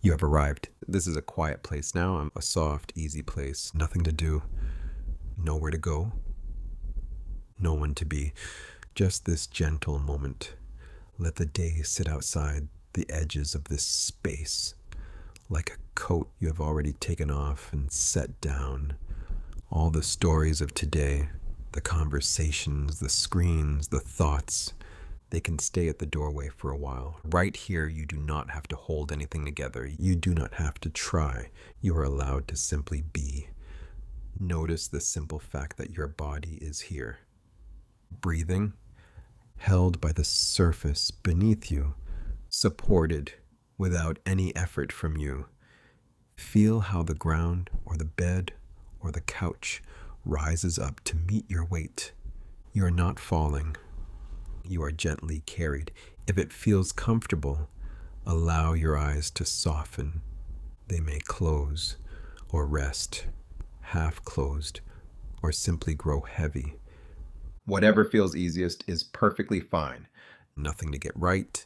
You have arrived. This is a quiet place now, a soft, easy place. Nothing to do, nowhere to go, no one to be. Just this gentle moment. Let the day sit outside the edges of this space, like a coat you have already taken off and set down. All the stories of today, the conversations, the screens, the thoughts, they can stay at the doorway for a while. Right here, you do not have to hold anything together. You do not have to try. You are allowed to simply be. Notice the simple fact that your body is here. Breathing, held by the surface beneath you, supported without any effort from you. Feel how the ground or the bed or the couch rises up to meet your weight. You are not falling. You are gently carried. If it feels comfortable, allow your eyes to soften. They may close or rest, half closed, or simply grow heavy. Whatever feels easiest is perfectly fine. Nothing to get right,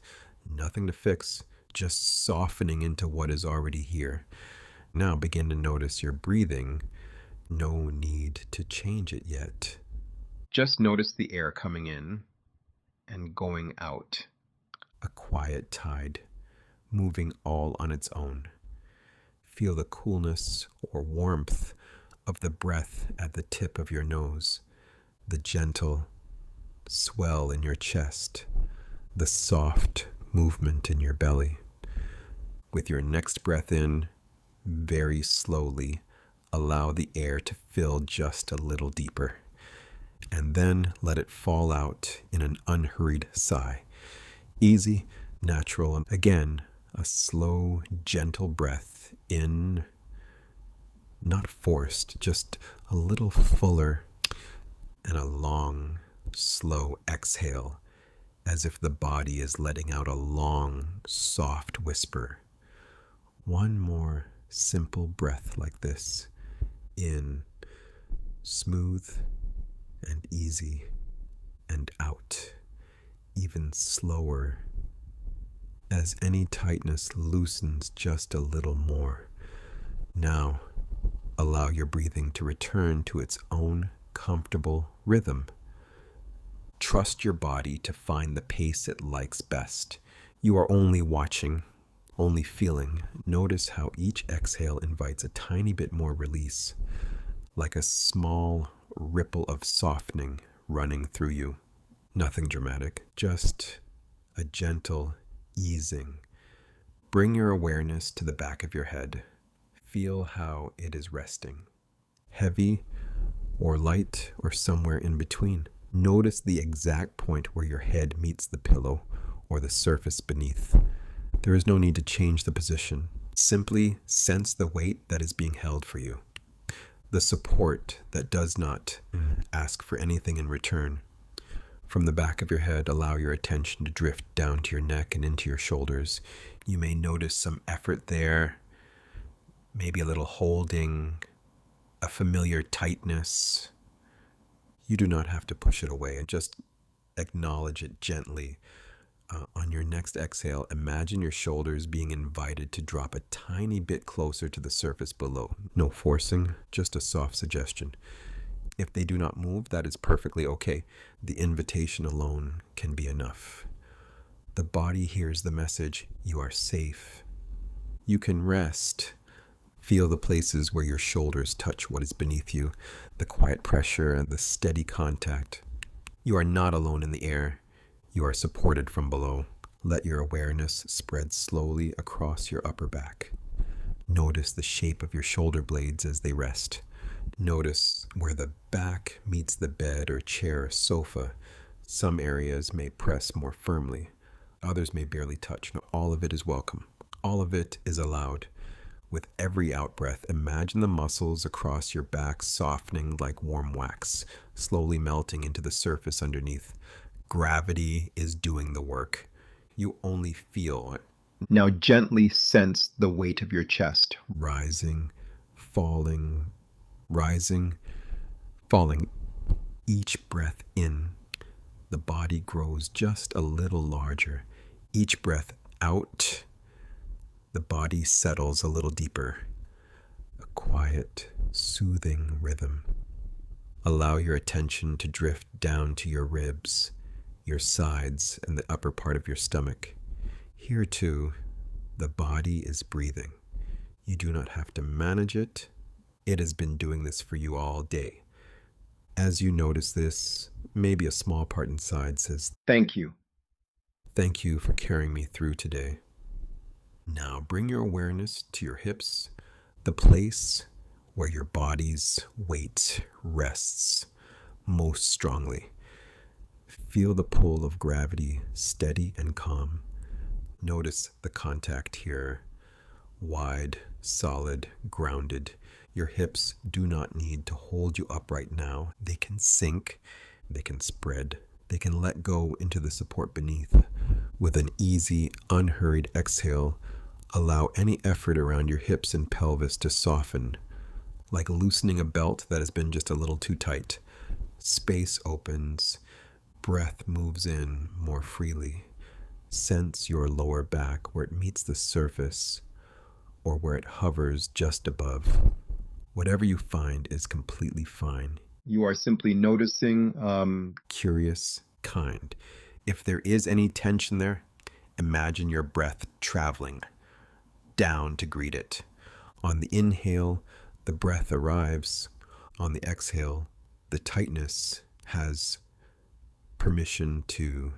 nothing to fix, just softening into what is already here. Now begin to notice your breathing. No need to change it yet. Just notice the air coming in and going out. A quiet tide, moving all on its own. Feel the coolness or warmth of the breath at the tip of your nose, the gentle swell in your chest, the soft movement in your belly. With your next breath in, very slowly, allow the air to fill just a little deeper, and then let it fall out in an unhurried sigh. Easy, natural, and again, a slow, gentle breath in, not forced, just a little fuller, and a long, slow exhale, as if the body is letting out a long, soft whisper. One more simple breath like this, in, smooth and easy, and out, even slower, as any tightness loosens just a little more. Now, allow your breathing to return to its own comfortable rhythm. Trust your body to find the pace it likes best. You are only watching, only feeling. Notice how each exhale invites a tiny bit more release, like a small ripple of softening running through you. Nothing dramatic, just a gentle easing. Bring your awareness to the back of your head. Feel how it is resting. Heavy or light or somewhere in between. Notice the exact point where your head meets the pillow or the surface beneath. There is no need to change the position. Simply sense the weight that is being held for you. The support that does not ask for anything in return. From the back of your head, allow your attention to drift down to your neck and into your shoulders. You may notice some effort there, maybe a little holding, a familiar tightness. You do not have to push it away, and just acknowledge it gently. On your next exhale, imagine your shoulders being invited to drop a tiny bit closer to the surface below. No forcing, just a soft suggestion. If they do not move, that is perfectly okay. The invitation alone can be enough. The body hears the message, you are safe. You can rest. Feel the places where your shoulders touch what is beneath you, the quiet pressure and the steady contact. You are not alone in the air. You are supported from below. Let your awareness spread slowly across your upper back. Notice the shape of your shoulder blades as they rest. Notice where the back meets the bed or chair or sofa. Some areas may press more firmly. Others may barely touch. No, all of it is welcome. All of it is allowed. With every out-breath, imagine the muscles across your back softening like warm wax, slowly melting into the surface underneath. Gravity is doing the work. You only feel it. Now gently sense the weight of your chest, rising, falling, rising, falling. Each breath in, the body grows just a little larger. Each breath out, The body settles a little deeper, a quiet, soothing rhythm. Allow your attention to drift down to your ribs, your sides, and the upper part of your stomach. Here too, the body is breathing. You do not have to manage it. It has been doing this for you all day. As you notice this, maybe a small part inside says, "Thank you. Thank you for carrying me through today." Now bring your awareness to your hips, the place where your body's weight rests most strongly. Feel the pull of gravity, steady and calm. Notice the contact here. Wide, solid, grounded. Your hips do not need to hold you up right now. They can sink, they can spread, they can let go into the support beneath. With an easy, unhurried exhale, allow any effort around your hips and pelvis to soften, like loosening a belt that has been just a little too tight. Space opens, breath moves in more freely. Sense your lower back where it meets the surface or where it hovers just above. Whatever you find is completely fine. You are simply noticing, curious, kind. If there is any tension there, imagine your breath traveling down to greet it. On the inhale, the breath arrives. On the exhale, the tightness has permission to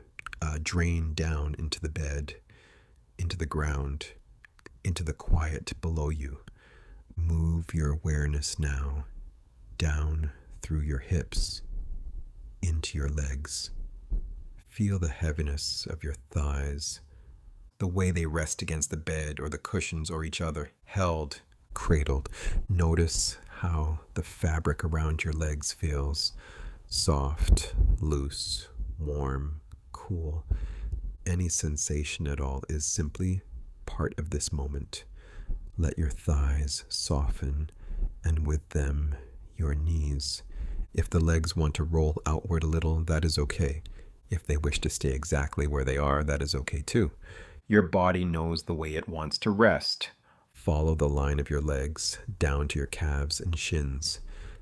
drain down into the bed, into the ground, into the quiet below you. Move your awareness now down through your hips, into your legs. Feel the heaviness of your thighs, the way they rest against the bed or the cushions or each other, held, cradled. Notice how the fabric around your legs feels soft, loose, warm, cool. Any sensation at all is simply part of this moment. Let your thighs soften, and with them, your knees. If the legs want to roll outward a little, that is okay. If they wish to stay exactly where they are, that is okay too. Your body knows the way it wants to rest. Follow the line of your legs down to your calves and shins.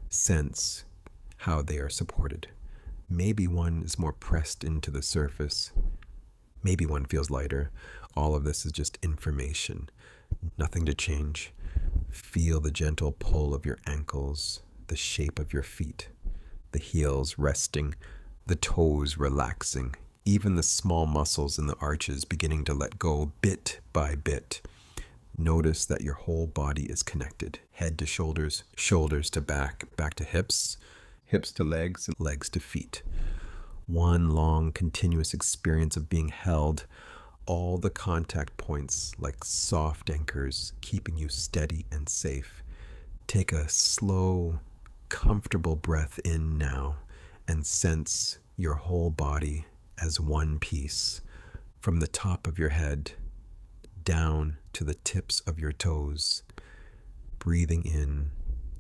Sense how they are supported. Maybe one is more pressed into the surface. Maybe one feels lighter. All of this is just information. Nothing to change. Feel the gentle pull of your ankles, the shape of your feet, the heels resting, the toes relaxing, even the small muscles in the arches beginning to let go bit by bit. Notice that your whole body is connected. Head to shoulders, shoulders to back, back to hips, hips to legs, and legs to feet. One long, continuous experience of being held. All the contact points like soft anchors, keeping you steady and safe. Take a slow, comfortable breath in now and sense your whole body as one piece, from the top of your head down to the tips of your toes. Breathing in,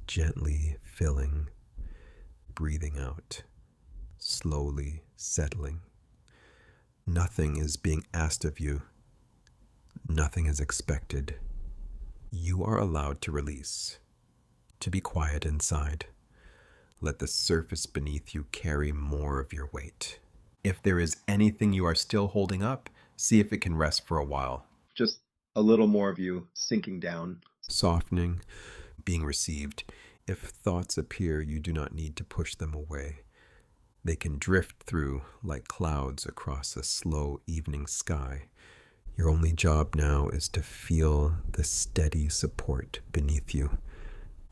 gently filling, breathing out, slowly settling. Nothing is being asked of you. Nothing is expected. You are allowed to release, to be quiet inside. Let the surface beneath you carry more of your weight. If there is anything you are still holding up, see if it can rest for a while. Just a little more of you sinking down, softening, being received. If thoughts appear, you do not need to push them away. They can drift through like clouds across a slow evening sky. Your only job now is to feel the steady support beneath you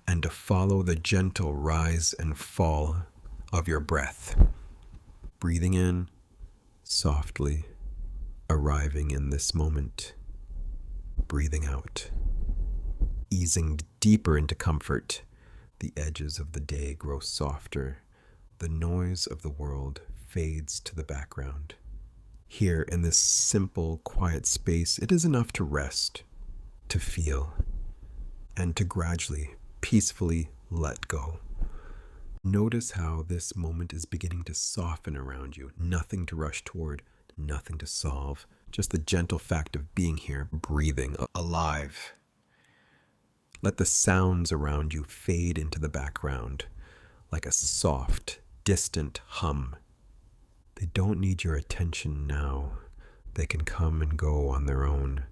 and to follow the gentle rise and fall of your breath. Breathing in softly, arriving in this moment. Breathing out, easing deeper into comfort. The edges of the day grow softer. The noise of the world fades to the background. Here, in this simple, quiet space, it is enough to rest, to feel, and to gradually, peacefully let go. Notice how this moment is beginning to soften around you. Nothing to rush toward, nothing to solve, Just the gentle fact of being here, breathing, alive. Let the sounds around you fade into the background like a soft, distant hum. They don't need your attention now. They can come and go on their own.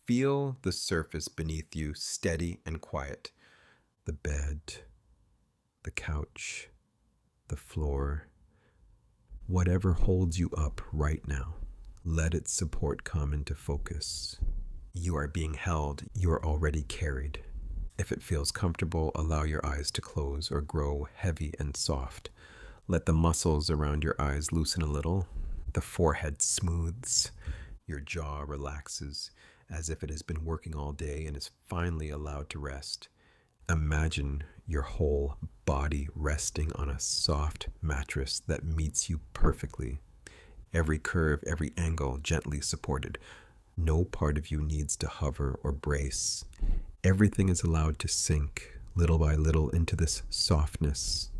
Feel the surface beneath you steady and quiet. The bed, the couch, the floor, whatever holds you up right now. Let its support come into focus. You are being held. You are already carried. If it feels comfortable, allow your eyes to close or grow heavy and soft. Let the muscles around your eyes loosen a little. The forehead smooths. Your jaw relaxes as if it has been working all day and is finally allowed to rest. Imagine your whole body resting on a soft mattress that meets you perfectly. Every curve, every angle gently supported. No part of you needs to hover or brace. Everything is allowed to sink little by little into this softness.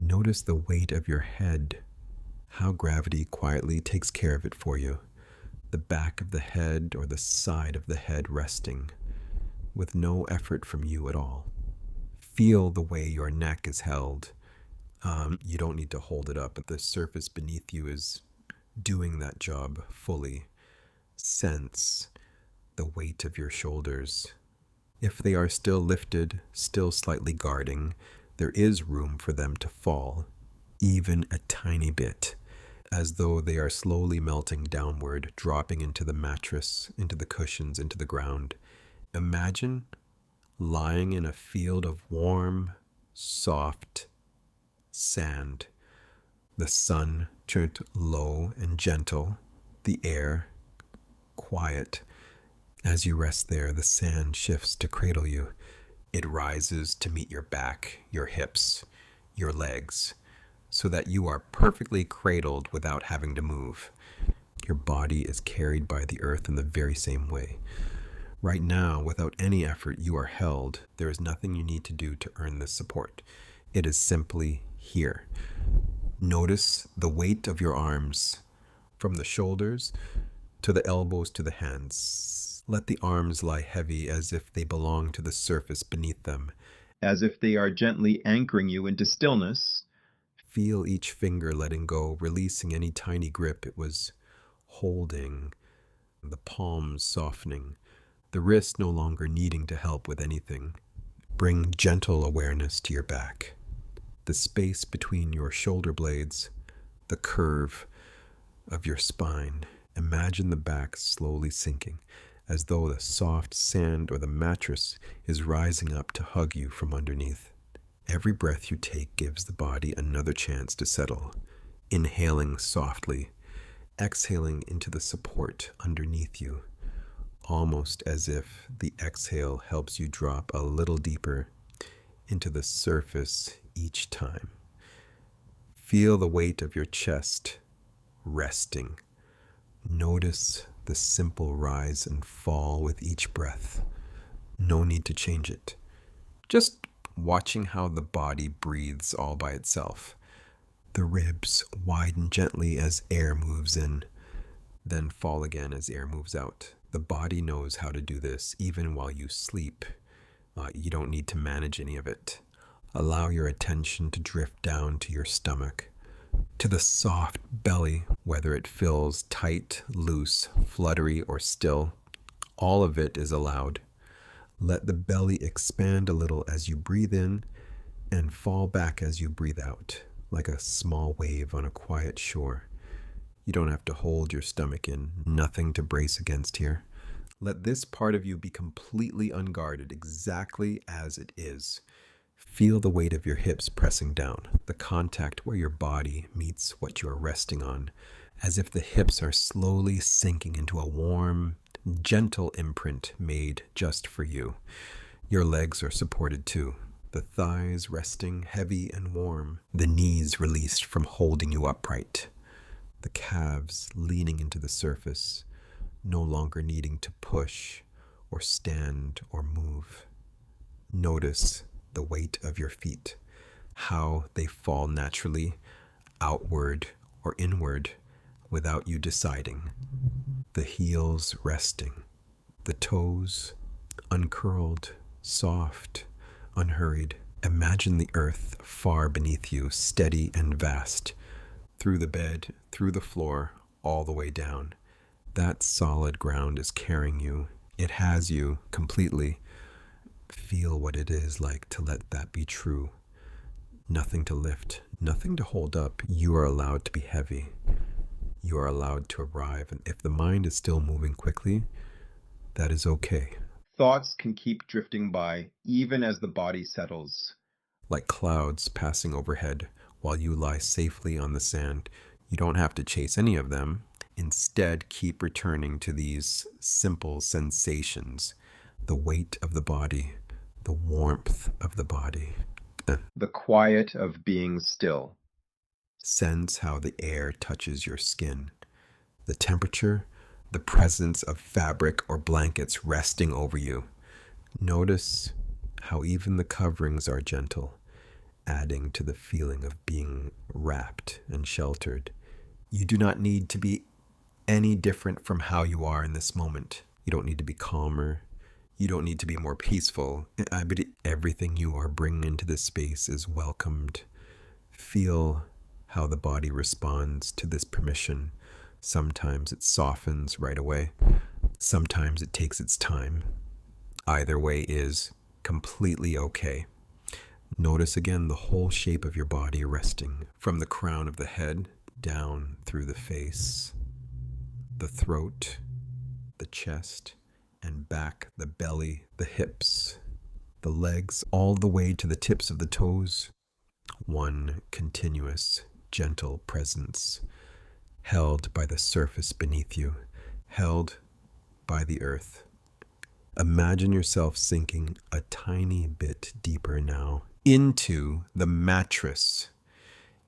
Notice the weight of your head, how gravity quietly takes care of it for you. The back of the head or the side of the head resting, with no effort from you at all. Feel the way your neck is held. You don't need to hold it up, but the surface beneath you is doing that job fully. Sense the weight of your shoulders. If they are still lifted, still slightly guarding, there is room for them to fall, even a tiny bit, as though they are slowly melting downward, dropping into the mattress, into the cushions, into the ground. Imagine lying in a field of warm, soft sand. The sun turned low and gentle, the air quiet. As you rest there, the sand shifts to cradle you. It rises to meet your back, your hips, your legs, so that you are perfectly cradled without having to move. Your body is carried by the earth in the very same way. Right now, without any effort, you are held. There is nothing you need to do to earn this support. It is simply here. Notice the weight of your arms, from the shoulders to the elbows to the hands. Let the arms lie heavy as if they belong to the surface beneath them, as if they are gently anchoring you into stillness. Feel each finger letting go, releasing any tiny grip it was holding, the palms softening, the wrist no longer needing to help with anything. Bring gentle awareness to your back, the space between your shoulder blades, the curve of your spine. Imagine the back slowly sinking, as though the soft sand or the mattress is rising up to hug you from underneath. Every breath you take gives the body another chance to settle, inhaling softly, exhaling into the support underneath you, almost as if the exhale helps you drop a little deeper into the surface each time. Feel the weight of your chest resting. Notice the simple rise and fall with each breath. No need to change it. Just watching how the body breathes all by itself. The ribs widen gently as air moves in, then fall again as air moves out. The body knows how to do this even while you sleep. You don't need to manage any of it. Allow your attention to drift down to your stomach, to the soft belly, whether it feels tight, loose, fluttery, or still. All of it is allowed. Let the belly expand a little as you breathe in and fall back as you breathe out, like a small wave on a quiet shore. You don't have to hold your stomach in, nothing to brace against here. Let this part of you be completely unguarded, exactly as it is. Feel the weight of your hips pressing down, the contact where your body meets what you are resting on, as if the hips are slowly sinking into a warm, gentle imprint made just for you. Your legs are supported too, the thighs resting heavy and warm, the knees released from holding you upright, the calves leaning into the surface, no longer needing to push or stand or move. Notice the weight of your feet, how they fall naturally, outward or inward, without you deciding. The heels resting, the toes uncurled, soft, unhurried. Imagine the earth far beneath you, steady and vast, through the bed, through the floor, all the way down. That solid ground is carrying you. It has you completely. Feel what it is like to let that be true. Nothing to lift, nothing to hold up. You are allowed to be heavy. You are allowed to arrive. And if the mind is still moving quickly, that is okay. Thoughts can keep drifting by even as the body settles. Like clouds passing overhead while you lie safely on the sand. You don't have to chase any of them. Instead, keep returning to these simple sensations. The weight of the body, the warmth of the body. The quiet of being still. Sense how the air touches your skin. The temperature, the presence of fabric or blankets resting over you. Notice how even the coverings are gentle, adding to the feeling of being wrapped and sheltered. You do not need to be any different from how you are in this moment. You don't need to be calmer. You don't need to be more peaceful. But everything you are bringing into this space is welcomed. Feel how the body responds to this permission. Sometimes it softens right away. Sometimes it takes its time. Either way is completely okay. Notice again the whole shape of your body resting from the crown of the head down through the face, the throat, the chest, and back, the belly, the hips, the legs, all the way to the tips of the toes. One continuous, gentle presence, held by the surface beneath you, held by the earth. Imagine yourself sinking a tiny bit deeper now into the mattress,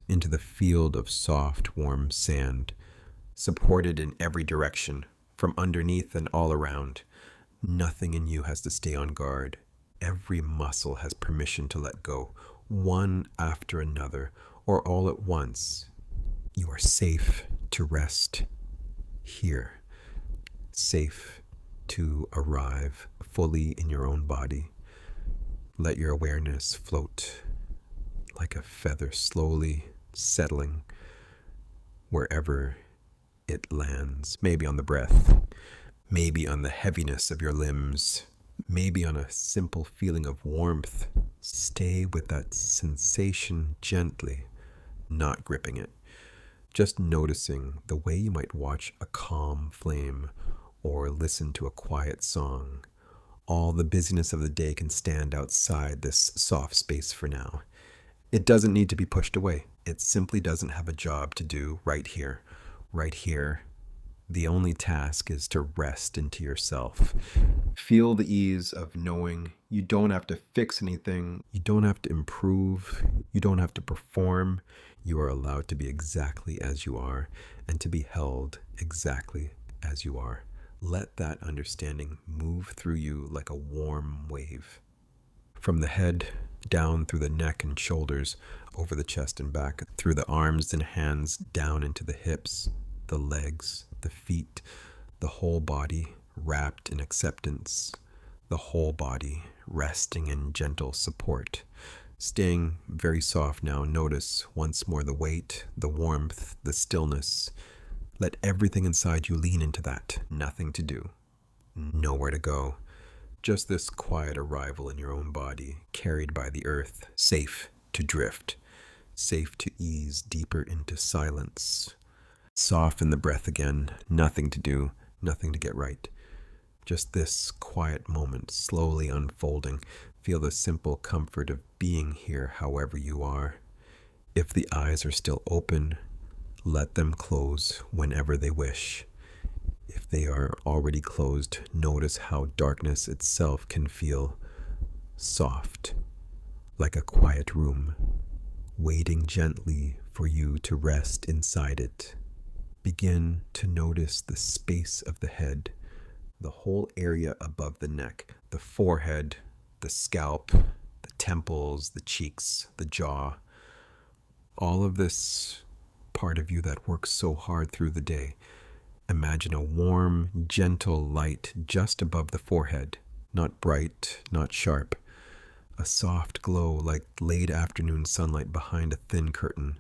into the field of soft, warm sand, supported in every direction, from underneath and all around. Nothing in you has to stay on guard. Every muscle has permission to let go, one after another, or all at once. You are safe to rest here, safe to arrive fully in your own body. Let your awareness float like a feather, slowly settling wherever it lands. Maybe on the breath, maybe on the heaviness of your limbs, maybe on a simple feeling of warmth. Stay with that sensation gently, not gripping it. Just noticing the way you might watch a calm flame or listen to a quiet song. All the busyness of the day can stand outside this soft space for now. It doesn't need to be pushed away. It simply doesn't have a job to do right here. Right here, the only task is to rest into yourself. Feel the ease of knowing you don't have to fix anything. You don't have to improve. You don't have to perform. You are allowed to be exactly as you are and to be held exactly as you are. Let that understanding move through you like a warm wave. From the head down through the neck and shoulders, over the chest and back, through the arms and hands, down into the hips, the legs, the feet, the whole body wrapped in acceptance, the whole body resting in gentle support. Staying very soft now, notice once more the weight, the warmth, the stillness. Let everything inside you lean into that. Nothing to do. Nowhere to go. Just this quiet arrival in your own body, carried by the earth, safe to drift, safe to ease deeper into silence. Soften the breath again. Nothing to do, nothing to get right. Just this quiet moment slowly unfolding. Feel the simple comfort of being here however you are. If the eyes are still open, let them close whenever they wish. If they are already closed, notice how darkness itself can feel soft, like a quiet room, waiting gently for you to rest inside it. Begin to notice the space of the head, the whole area above the neck, the forehead, the scalp, the temples, the cheeks, the jaw. All of this part of you that works so hard through the day. Imagine a warm, gentle light just above the forehead, not bright, not sharp. A soft glow like late afternoon sunlight behind a thin curtain.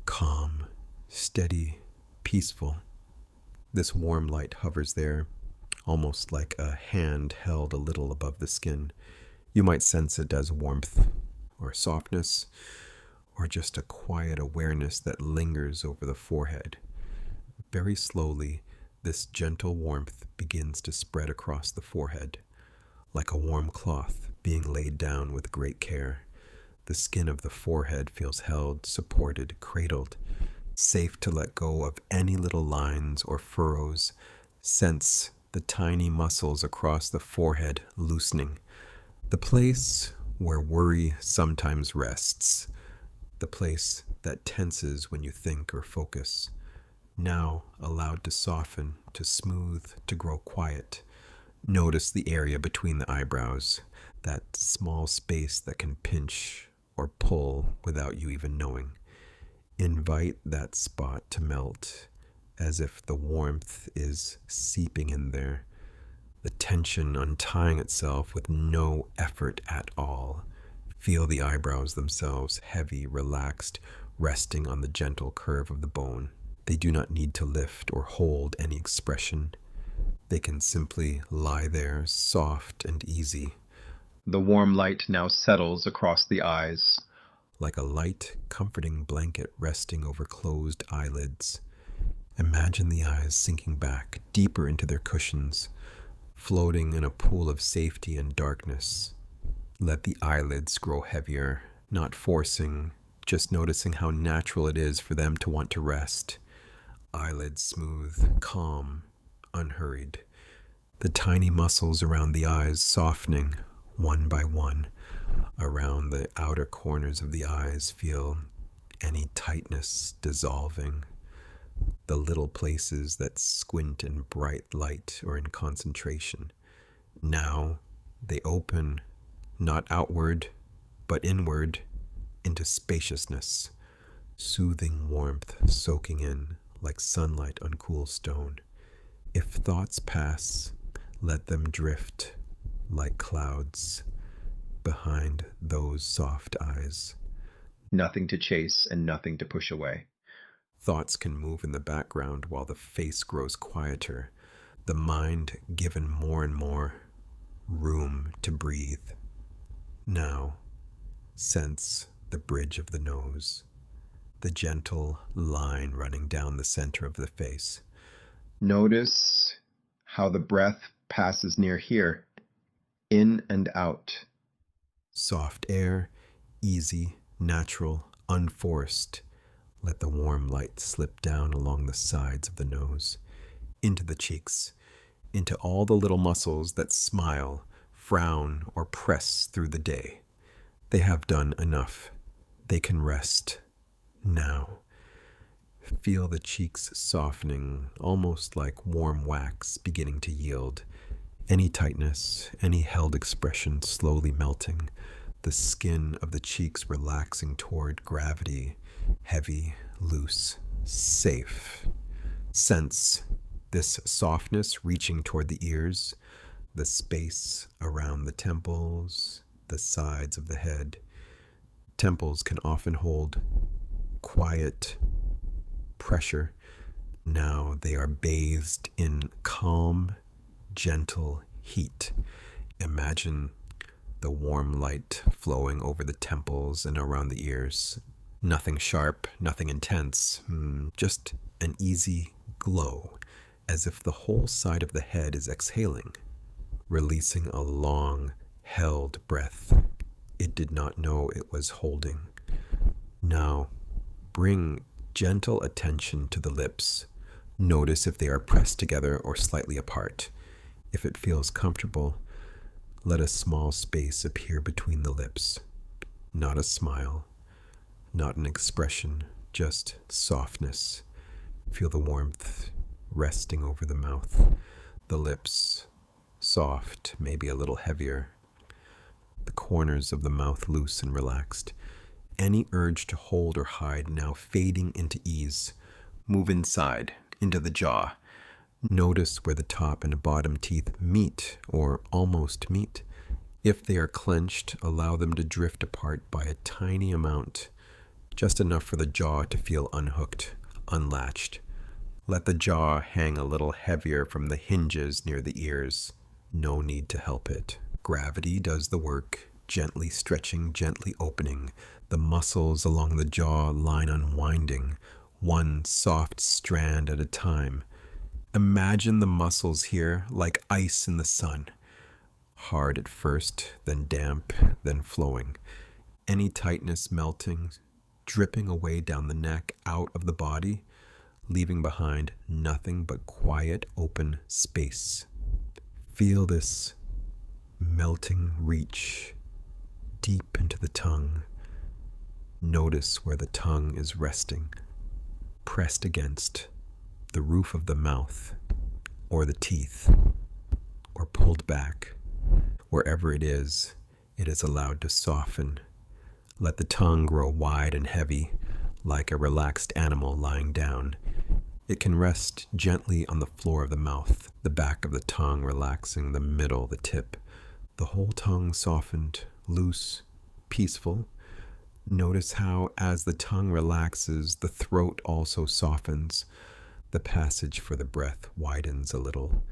Calm, steady, peaceful. This warm light hovers there, almost like a hand held a little above the skin. You might sense it as warmth, or softness, or just a quiet awareness that lingers over the forehead. Very slowly, this gentle warmth begins to spread across the forehead, like a warm cloth being laid down with great care. The skin of the forehead feels held, supported, cradled, safe to let go of any little lines or furrows. Sense the tiny muscles across the forehead loosening. The place where worry sometimes rests. The place that tenses when you think or focus. Now allowed to soften, to smooth, to grow quiet. Notice the area between the eyebrows, that small space that can pinch or pull without you even knowing. Invite that spot to melt, as if the warmth is seeping in there, the tension untying itself with no effort at all. Feel the eyebrows themselves, heavy, relaxed, resting on the gentle curve of the bone. They do not need to lift or hold any expression. They can simply lie there, soft and easy. The warm light now settles across the eyes. Like a light, comforting blanket resting over closed eyelids. Imagine the eyes sinking back, deeper into their cushions, floating in a pool of safety and darkness. Let the eyelids grow heavier, not forcing, just noticing how natural it is for them to want to rest. Eyelids smooth, calm, unhurried. The tiny muscles around the eyes softening, one by one. Around the outer corners of the eyes, feel any tightness dissolving. The little places that squint in bright light or in concentration. Now they open, not outward, but inward, into spaciousness. Soothing warmth soaking in like sunlight on cool stone. If thoughts pass, let them drift like clouds behind those soft eyes. Nothing to chase and nothing to push away. Thoughts can move in the background while the face grows quieter, the mind given more and more room to breathe. Now, sense the bridge of the nose, the gentle line running down the center of the face. Notice how the breath passes near here, in and out. Soft air, easy, natural, unforced. Let the warm light slip down along the sides of the nose, into the cheeks, into all the little muscles that smile, frown, or press through the day. They have done enough. They can rest now. Feel the cheeks softening, almost like warm wax beginning to yield. Any tightness, any held expression slowly melting. The skin of the cheeks relaxing toward gravity, heavy, loose, safe. Sense this softness reaching toward the ears, the space around the temples, the sides of the head. Temples can often hold quiet pressure. Now they are bathed in calm, gentle heat. Imagine the warm light flowing over the temples and around the ears. Nothing sharp, nothing intense, just an easy glow, as if the whole side of the head is exhaling, releasing a long, held breath it did not know it was holding. Now, bring gentle attention to the lips. Notice if they are pressed together or slightly apart. If it feels comfortable, let a small space appear between the lips. Not a smile, not an expression, just softness. Feel the warmth resting over the mouth, the lips soft, maybe a little heavier, the corners of the mouth loose and relaxed. Any urge to hold or hide now fading into ease. Move inside, into the jaw. Notice where the top and bottom teeth meet or almost meet. If they are clenched, allow them to drift apart by a tiny amount, just enough for the jaw to feel unhooked, unlatched. Let the jaw hang a little heavier from the hinges near the ears. No need to help it. Gravity does the work, gently stretching, gently opening. The muscles along the jaw line unwinding, one soft strand at a time. Imagine the muscles here like ice in the sun. Hard at first, then damp, then flowing. Any tightness melting, dripping away down the neck, out of the body, leaving behind nothing but quiet, open space. Feel this melting reach deep into the tongue. Notice where the tongue is resting, pressed against the roof of the mouth, or the teeth, or pulled back. Wherever it is allowed to soften. Let the tongue grow wide and heavy, like a relaxed animal lying down. It can rest gently on the floor of the mouth, the back of the tongue relaxing, the middle, the tip. The whole tongue softened, loose, peaceful. Notice how, as the tongue relaxes, the throat also softens. The passage for the breath widens a little.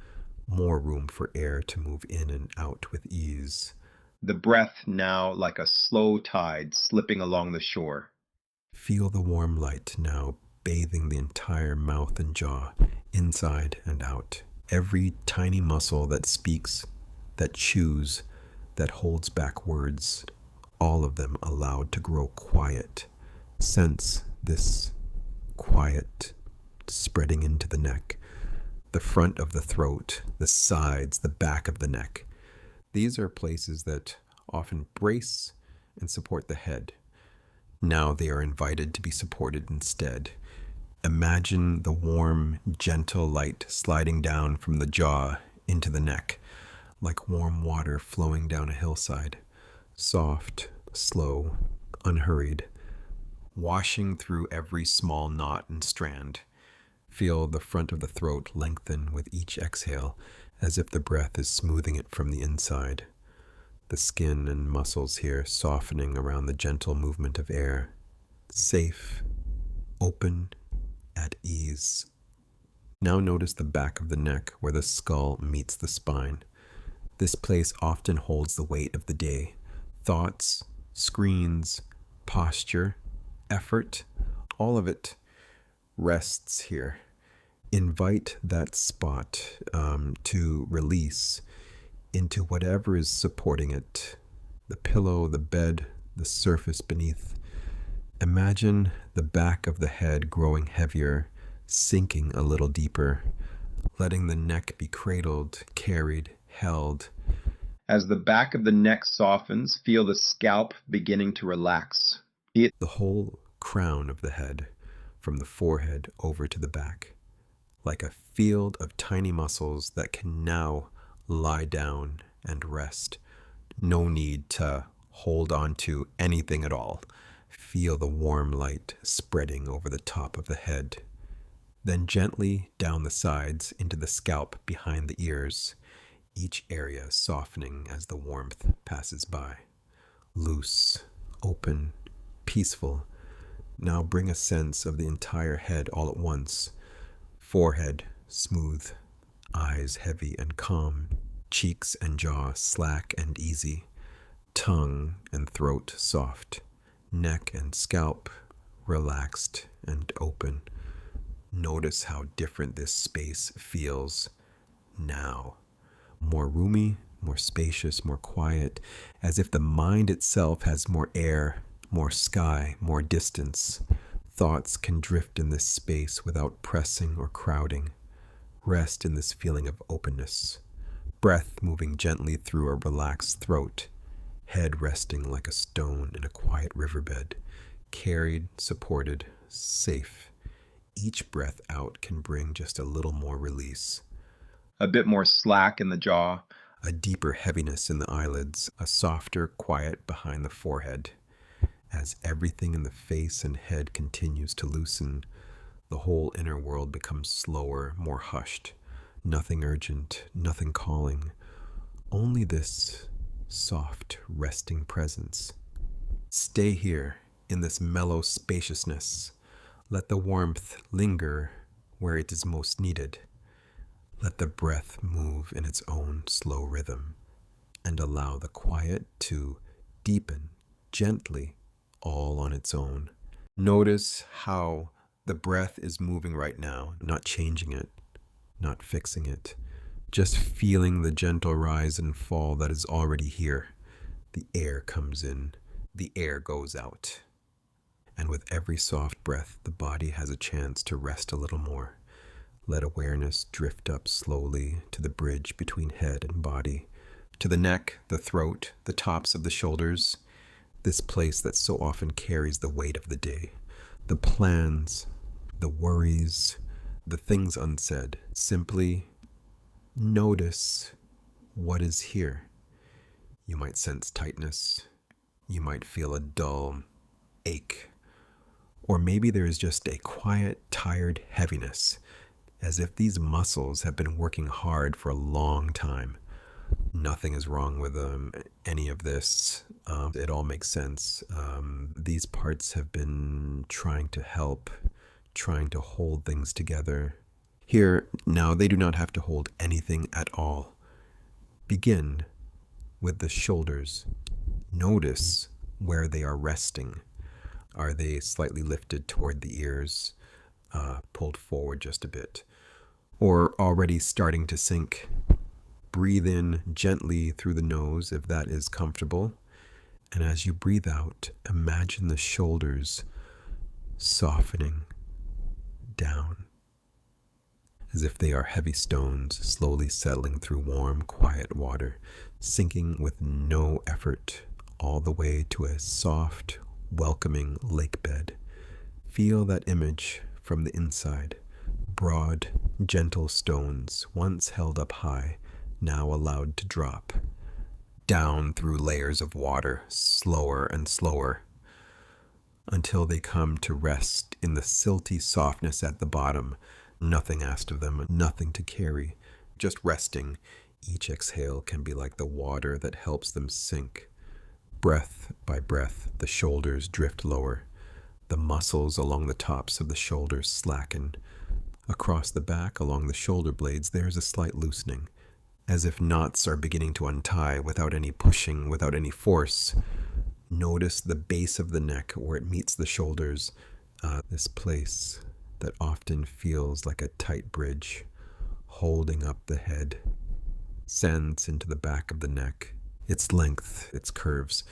More room for air to move in and out with ease. The breath now like a slow tide slipping along the shore. Feel the warm light now bathing the entire mouth and jaw, inside and out. Every tiny muscle that speaks, that chews, that holds back words, all of them allowed to grow quiet. Sense this quiet spreading into the neck, the front of the throat, the sides, the back of the neck. These are places that often brace and support the head. Now they are invited to be supported instead. Imagine the warm, gentle light sliding down from the jaw into the neck, like warm water flowing down a hillside. Soft, slow, unhurried, washing through every small knot and strand. Feel the front of the throat lengthen with each exhale, as if the breath is smoothing it from the inside. The skin and muscles here softening around the gentle movement of air. Safe, open, at ease. Now notice the back of the neck where the skull meets the spine. This place often holds the weight of the day. Thoughts, screens, posture, effort, all of it rests here. Invite that spot to release into whatever is supporting it. The pillow, the bed, the surface beneath. Imagine the back of the head growing heavier, sinking a little deeper, letting the neck be cradled, carried, held. As the back of the neck softens, feel the scalp beginning to relax. The whole crown of the head, from the forehead over to the back, like a field of tiny muscles that can now lie down and rest. No need to hold on to anything at all. Feel the warm light spreading over the top of the head. Then gently down the sides into the scalp behind the ears, each area softening as the warmth passes by. Loose, open, peaceful. Now bring a sense of the entire head all at once. Forehead smooth, eyes heavy and calm, cheeks and jaw slack and easy, tongue and throat soft, neck and scalp relaxed and open. Notice how different this space feels now. More roomy, more spacious, more quiet, as if the mind itself has more air, more sky, more distance. Thoughts can drift in this space without pressing or crowding. Rest in this feeling of openness. Breath moving gently through a relaxed throat. Head resting like a stone in a quiet riverbed. Carried, supported, safe. Each breath out can bring just a little more release. A bit more slack in the jaw. A deeper heaviness in the eyelids. A softer quiet behind the forehead. As everything in the face and head continues to loosen, the whole inner world becomes slower, more hushed. Nothing urgent, nothing calling. Only this soft, resting presence. Stay here in this mellow spaciousness. Let the warmth linger where it is most needed. Let the breath move in its own slow rhythm, and allow the quiet to deepen gently all on its own. Notice how the breath is moving right now, not changing it, not fixing it, just feeling the gentle rise and fall that is already here. The air comes in, the air goes out. And with every soft breath, the body has a chance to rest a little more. Let awareness drift up slowly to the bridge between head and body, to the neck, the throat, the tops of the shoulders, this place that so often carries the weight of the day, the plans, the worries, the things unsaid. Simply notice what is here. You might sense tightness. You might feel a dull ache. Or maybe there is just a quiet, tired heaviness, as if these muscles have been working hard for a long time. Nothing is wrong with any of this. It all makes sense. These parts have been trying to help, trying to hold things together. Here, now, they do not have to hold anything at all. Begin with the shoulders. Notice where they are resting. Are they slightly lifted toward the ears, pulled forward just a bit, or already starting to sink? Breathe in gently through the nose if that is comfortable. And as you breathe out, imagine the shoulders softening down, as if they are heavy stones slowly settling through warm, quiet water, sinking with no effort all the way to a soft, welcoming lake bed. Feel that image from the inside. Broad, gentle stones, once held up high, now allowed to drop down through layers of water, slower and slower, until they come to rest in the silty softness at the bottom. Nothing asked of them, nothing to carry, just resting. Each exhale can be like the water that helps them sink. Breath by breath, the shoulders drift lower. The muscles along the tops of the shoulders slacken. Across the back, along the shoulder blades, there is a slight loosening, as if knots are beginning to untie without any pushing, without any force. Notice the base of the neck where it meets the shoulders, this place that often feels like a tight bridge, holding up the head, sends into the back of the neck, its length, its curves,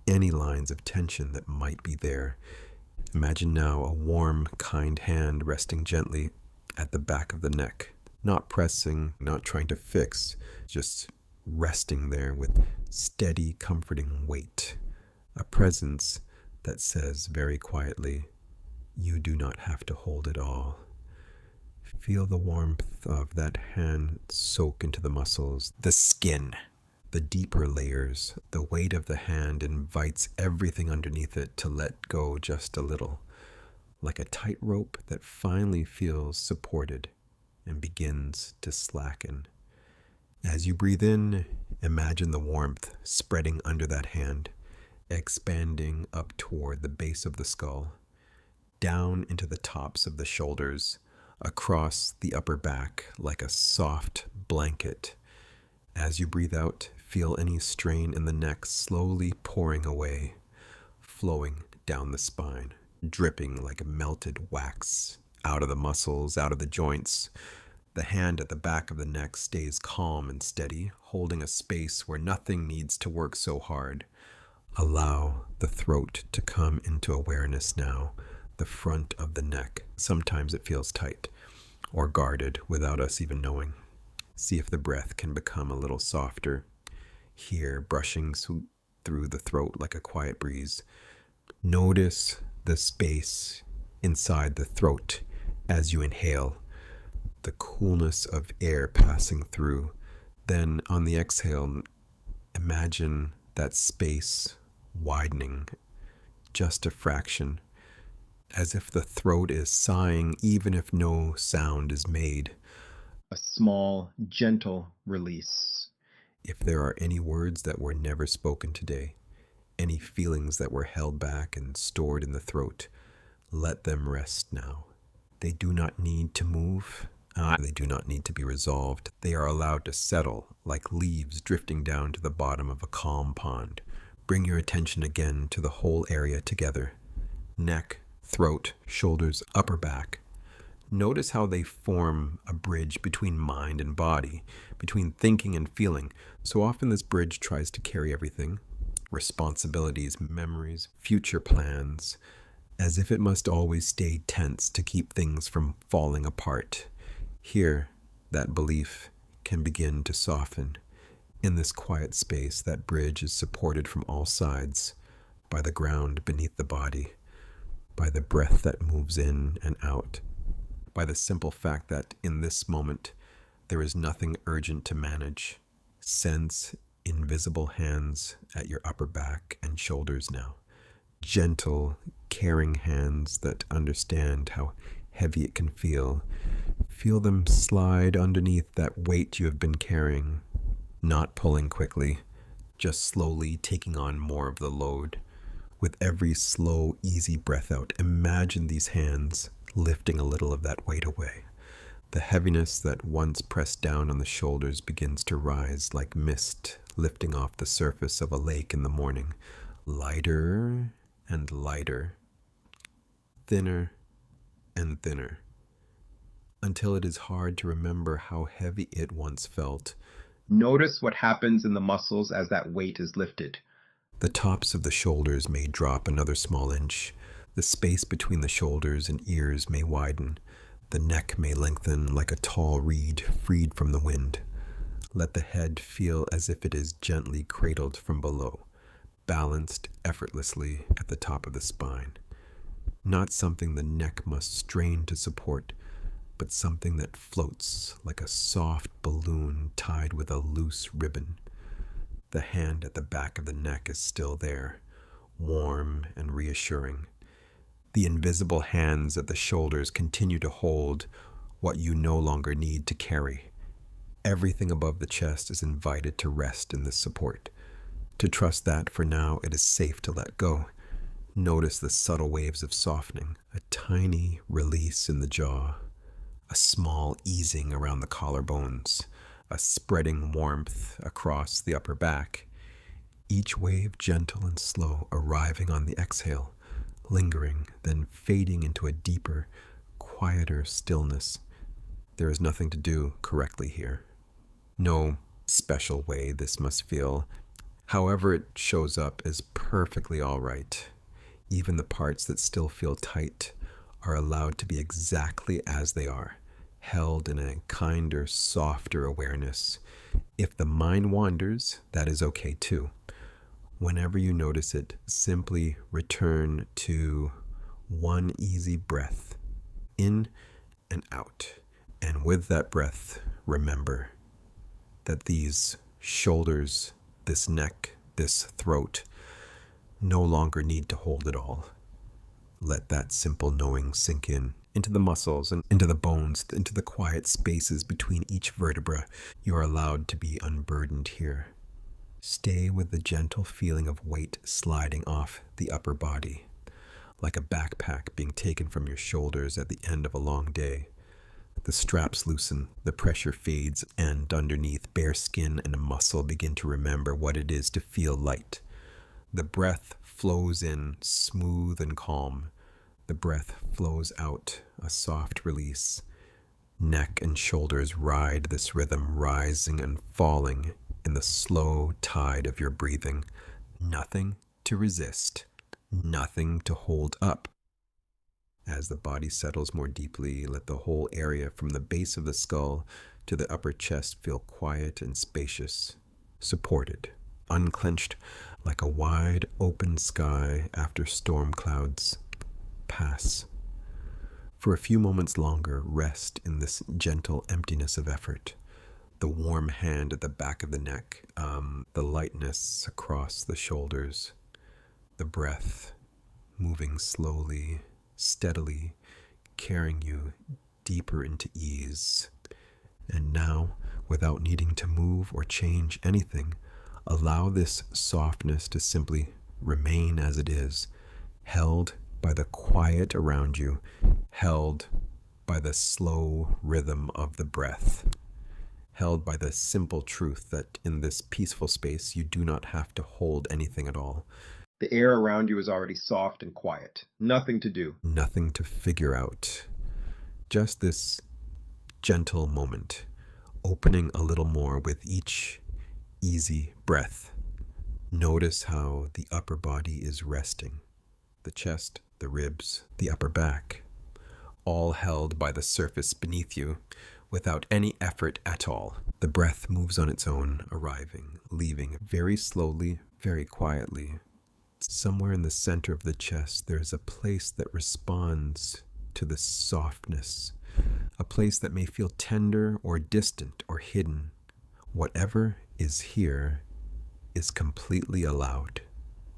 any lines of tension that might be there. Imagine now a warm, kind hand resting gently at the back of the neck, not pressing, not trying to fix, just resting there with steady, comforting weight, a presence that says very quietly, you do not have to hold it all. Feel the warmth of that hand soak into the muscles, the skin, the deeper layers. The weight of the hand invites everything underneath it to let go just a little, like a tight rope that finally feels supported and begins to slacken. As you breathe in, imagine the warmth spreading under that hand, expanding up toward the base of the skull, down into the tops of the shoulders, across the upper back like a soft blanket. As you breathe out, feel any strain in the neck slowly pouring away, flowing down the spine, dripping like melted wax out of the muscles, out of the joints. The hand at the back of the neck stays calm and steady, holding a space where nothing needs to work so hard. Allow the throat to come into awareness now, the front of the neck. Sometimes it feels tight or guarded without us even knowing. See if the breath can become a little softer. Here, brushing through the throat like a quiet breeze. Notice the space inside the throat as you inhale, the coolness of air passing through. Then on the exhale, imagine that space widening, just a fraction, as if the throat is sighing even if no sound is made. A small, gentle release. If there are any words that were never spoken today, any feelings that were held back and stored in the throat, let them rest now. They do not need to move. They do not need to be resolved. They are allowed to settle like leaves drifting down to the bottom of a calm pond. Bring your attention again to the whole area together. Neck, throat, shoulders, upper back. Notice how they form a bridge between mind and body, between thinking and feeling. So often this bridge tries to carry everything, responsibilities, memories, future plans, as if it must always stay tense to keep things from falling apart. Here, that belief can begin to soften. In this quiet space, that bridge is supported from all sides by the ground beneath the body, by the breath that moves in and out, by the simple fact that in this moment, there is nothing urgent to manage. Sense invisible hands at your upper back and shoulders now. Gentle, caring hands that understand how heavy it can feel. Feel them slide underneath that weight you have been carrying, not pulling quickly, just slowly taking on more of the load. With every slow, easy breath out, imagine these hands lifting a little of that weight away. The heaviness that once pressed down on the shoulders begins to rise like mist lifting off the surface of a lake in the morning. Lighter and lighter, thinner and thinner, until it is hard to remember how heavy it once felt. Notice what happens in the muscles as that weight is lifted. The tops of the shoulders may drop another small inch. The space between the shoulders and ears may widen. The neck may lengthen like a tall reed freed from the wind. Let the head feel as if it is gently cradled from below, balanced effortlessly at the top of the spine. Not something the neck must strain to support, but something that floats like a soft balloon tied with a loose ribbon. The hand at the back of the neck is still there, warm and reassuring. The invisible hands at the shoulders continue to hold what you no longer need to carry. Everything above the chest is invited to rest in this support, to trust that for now it is safe to let go. Notice the subtle waves of softening, a tiny release in the jaw, a small easing around the collarbones, a spreading warmth across the upper back. Each wave gentle and slow, arriving on the exhale, lingering, then fading into a deeper, quieter stillness. There is nothing to do correctly here. No special way this must feel. However it shows up is perfectly all right. Even the parts that still feel tight are allowed to be exactly as they are, held in a kinder, softer awareness. If the mind wanders, that is okay too. Whenever you notice it, simply return to one easy breath, in and out. And with that breath, remember that these shoulders, this neck, this throat, no longer need to hold it all. Let that simple knowing sink in, into the muscles and into the bones, into the quiet spaces between each vertebra. You are allowed to be unburdened here. Stay with the gentle feeling of weight sliding off the upper body, like a backpack being taken from your shoulders at the end of a long day. The straps loosen, the pressure fades, and underneath, bare skin and muscle begin to remember what it is to feel light. The breath flows in, smooth and calm. The breath flows out, a soft release. Neck and shoulders ride this rhythm, rising and falling in the slow tide of your breathing. Nothing to resist, nothing to hold up. As the body settles more deeply, let the whole area from the base of the skull to the upper chest feel quiet and spacious, supported, unclenched, like a wide open sky after storm clouds pass. For a few moments longer, rest in this gentle emptiness of effort. The warm hand at the back of the neck, the lightness across the shoulders, the breath moving slowly, steadily, carrying you deeper into ease. And now, without needing to move or change anything, allow this softness to simply remain as it is, held by the quiet around you, held by the slow rhythm of the breath, held by the simple truth that in this peaceful space you do not have to hold anything at all. The air around you is already soft and quiet. Nothing to do. Nothing to figure out. Just this gentle moment, opening a little more with each easy breath. Notice how the upper body is resting. The chest, the ribs, the upper back, all held by the surface beneath you without any effort at all. The breath moves on its own, arriving, leaving very slowly, very quietly. Somewhere in the center of the chest, there is a place that responds to the softness, a place that may feel tender or distant or hidden. Whatever is here is completely allowed.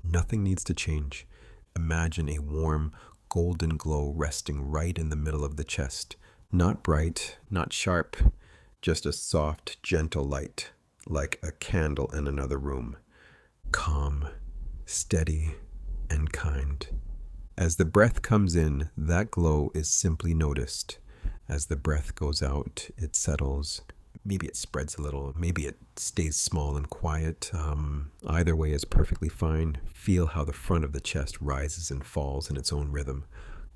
Nothing needs to change. Imagine a warm, golden glow resting right in the middle of the chest. Not bright, not sharp, just a soft, gentle light, like a candle in another room. Calm, steady, and kind. As the breath comes in, that glow is simply noticed. As the breath goes out, it settles. Maybe it spreads a little. Maybe it stays small and quiet. Either way is perfectly fine. Feel how the front of the chest rises and falls in its own rhythm.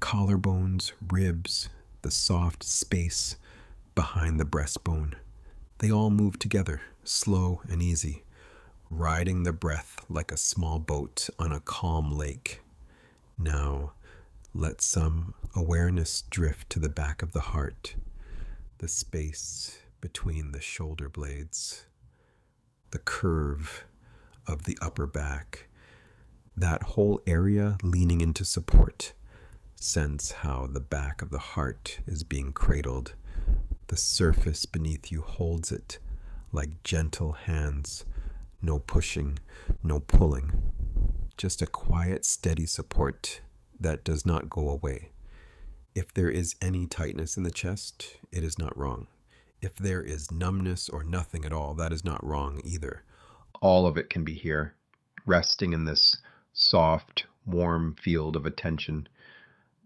Collarbones, ribs, the soft space behind the breastbone. They all move together, slow and easy, riding the breath like a small boat on a calm lake. Now, let some awareness drift to the back of the heart, the space between the shoulder blades, the curve of the upper back, that whole area leaning into support. Sense how the back of the heart is being cradled. The surface beneath you holds it like gentle hands. No pushing, no pulling. Just a quiet, steady support that does not go away. If there is any tightness in the chest, it is not wrong. If there is numbness or nothing at all, that is not wrong either. All of it can be here, resting in this soft, warm field of attention.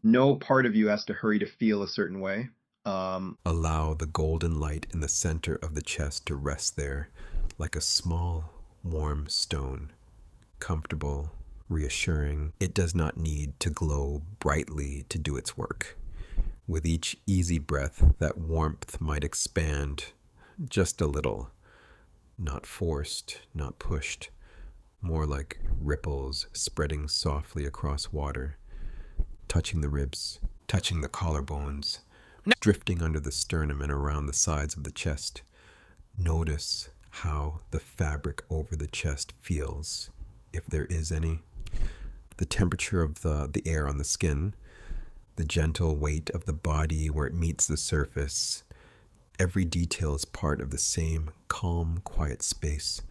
No part of you has to hurry to feel a certain way. Allow the golden light in the center of the chest to rest there like a small, warm stone. Comfortable, reassuring. It does not need to glow brightly to do its work. With each easy breath, that warmth might expand just a little. Not forced, not pushed. More like ripples spreading softly across water. Touching the ribs, touching the collarbones, drifting under the sternum and around the sides of the chest. Notice how the fabric over the chest feels, if there is any. The temperature of the air on the skin, the gentle weight of the body where it meets the surface. Every detail is part of the same calm, quiet space.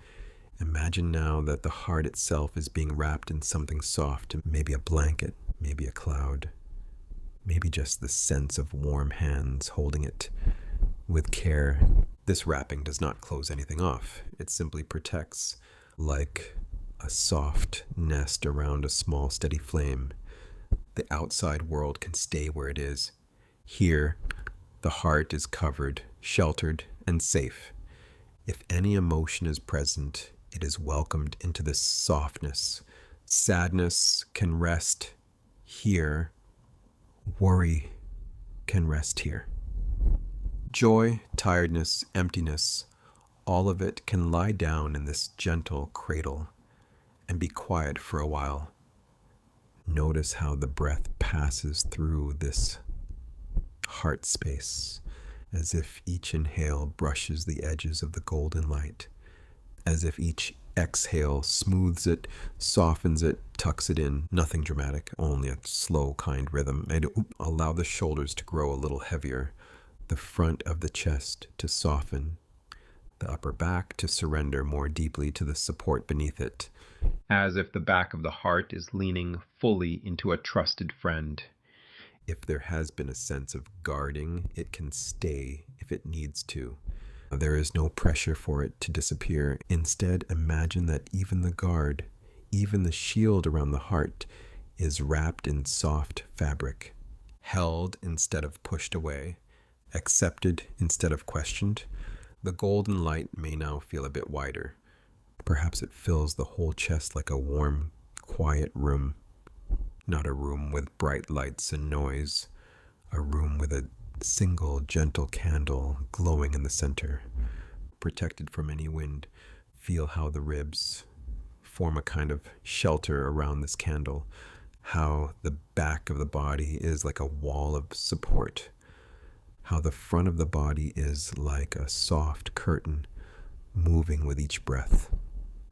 Imagine now that the heart itself is being wrapped in something soft, maybe a blanket, maybe a cloud, maybe just the sense of warm hands holding it with care. This wrapping does not close anything off. It simply protects, like a soft nest around a small, steady flame. The outside world can stay where it is. Here, the heart is covered, sheltered, and safe. If any emotion is present, it is welcomed into this softness. Sadness can rest here. Worry can rest here. Joy, tiredness, emptiness, all of it can lie down in this gentle cradle and be quiet for a while. Notice how the breath passes through this heart space, as if each inhale brushes the edges of the golden light, as if each exhale smooths it, softens it, tucks it in. Nothing dramatic, only a slow, kind rhythm. And allow the shoulders to grow a little heavier, the front of the chest to soften, the upper back to surrender more deeply to the support beneath it. As if the back of the heart is leaning fully into a trusted friend. If there has been a sense of guarding, it can stay if it needs to. There is no pressure for it to disappear. Instead, imagine that even the guard, even the shield around the heart, is wrapped in soft fabric, held instead of pushed away, accepted instead of questioned. The golden light may now feel a bit wider. Perhaps it fills the whole chest like a warm, quiet room. Not a room with bright lights and noise, a room with a single gentle candle glowing in the center. Protected from any wind, feel how the ribs form a kind of shelter around this candle, how the back of the body is like a wall of support, how the front of the body is like a soft curtain moving with each breath.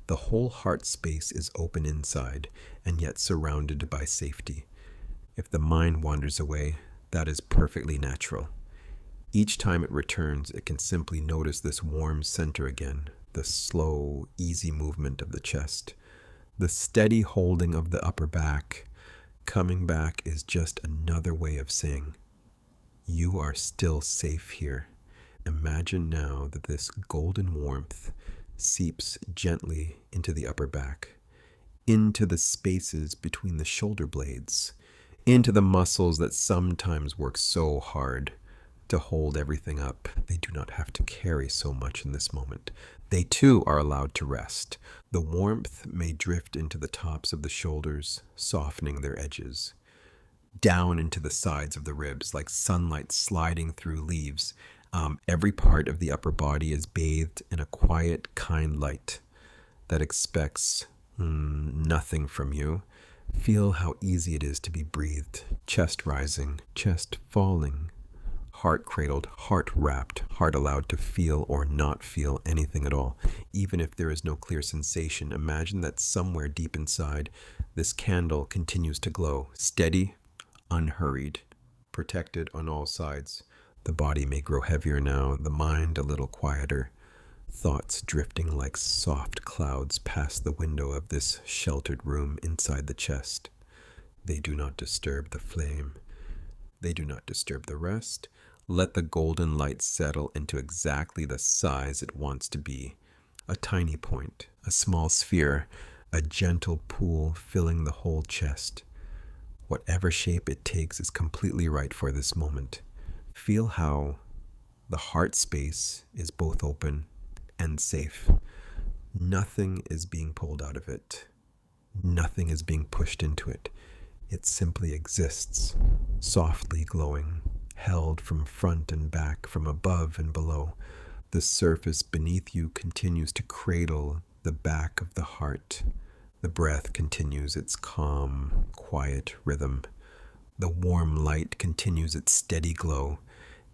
The whole heart space is open inside and yet surrounded by safety. If the mind wanders away, that is perfectly natural. Each time it returns, it can simply notice this warm center again, the slow, easy movement of the chest, the steady holding of the upper back. Coming back is just another way of saying, you are still safe here. Imagine now that this golden warmth seeps gently into the upper back, into the spaces between the shoulder blades, into the muscles that sometimes work so hard to hold everything up. They do not have to carry so much in this moment. They too are allowed to rest. The warmth may drift into the tops of the shoulders, softening their edges, down into the sides of the ribs like sunlight sliding through leaves. Every part of the upper body is bathed in a quiet, kind light that expects nothing from you. Feel how easy it is to be breathed, chest rising, chest falling, heart cradled, heart wrapped, heart allowed to feel or not feel anything at all. Even if there is no clear sensation, imagine that somewhere deep inside, this candle continues to glow, steady, unhurried, protected on all sides. The body may grow heavier now, the mind a little quieter, thoughts drifting like soft clouds past the window of this sheltered room inside the chest. They do not disturb the flame. They do not disturb the rest. Let the golden light settle into exactly the size it wants to be. A tiny point, a small sphere, a gentle pool filling the whole chest. Whatever shape it takes is completely right for this moment. Feel how the heart space is both open and safe. Nothing is being pulled out of it. Nothing is being pushed into it. It simply exists, softly glowing, held from front and back, from above and below. The surface beneath you continues to cradle the back of the heart. The breath continues its calm, quiet rhythm. The warm light continues its steady glow.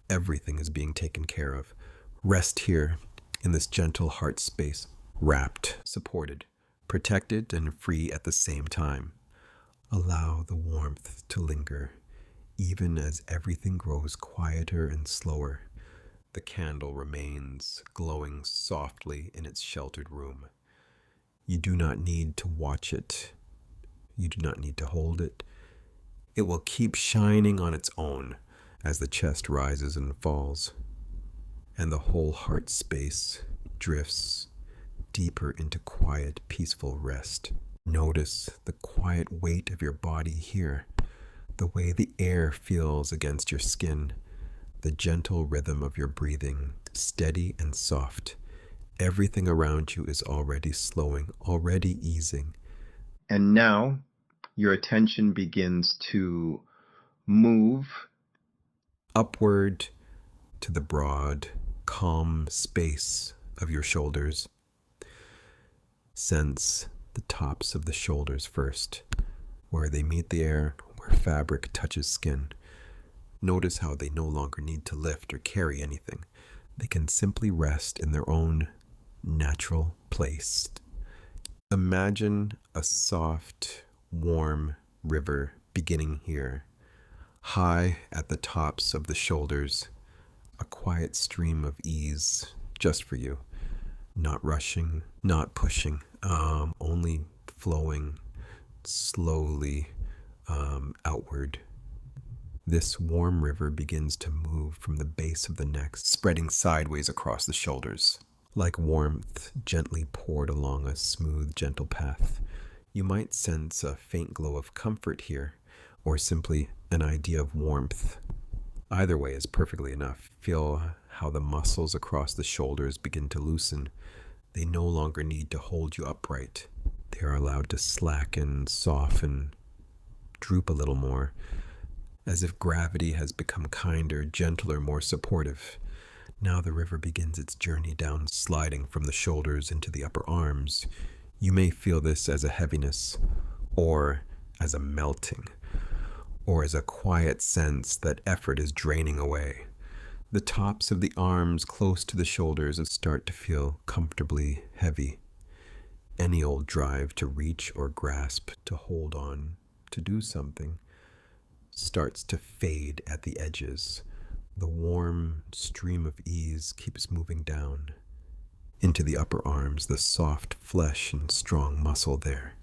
Everything is being taken care of. Rest here in this gentle heart space, wrapped, supported, protected, and free at the same time. Allow the warmth to linger, even as everything grows quieter and slower. The candle remains glowing softly in its sheltered room. You do not need to watch it. You do not need to hold it. It will keep shining on its own as the chest rises and falls, and the whole heart space drifts deeper into quiet, peaceful rest. Notice the quiet weight of your body here, the way the air feels against your skin, the gentle rhythm of your breathing, steady and soft. Everything around you is already slowing, already easing. And now your attention begins to move upward to the broad, calm space of your shoulders. Sense the tops of the shoulders first, where they meet the air, where fabric touches skin. Notice how they no longer need to lift or carry anything. They can simply rest in their own natural place. Imagine a soft, warm river beginning here, high at the tops of the shoulders, a quiet stream of ease just for you. Not rushing, not pushing, only flowing slowly outward. This warm river begins to move from the base of the neck, spreading sideways across the shoulders. Like warmth gently poured along a smooth, gentle path. You might sense a faint glow of comfort here, or simply an idea of warmth. Either way is perfectly enough. Feel how the muscles across the shoulders begin to loosen. They no longer need to hold you upright. They are allowed to slacken, soften, droop a little more, as if gravity has become kinder, gentler, more supportive. Now the river begins its journey down, sliding from the shoulders into the upper arms. You may feel this as a heaviness, or as a melting, or as a quiet sense that effort is draining away. The tops of the arms close to the shoulders start to feel comfortably heavy. Any old drive to reach or grasp, to hold on, to do something, starts to fade at the edges. The warm stream of ease keeps moving down into the upper arms, the soft flesh and strong muscle there.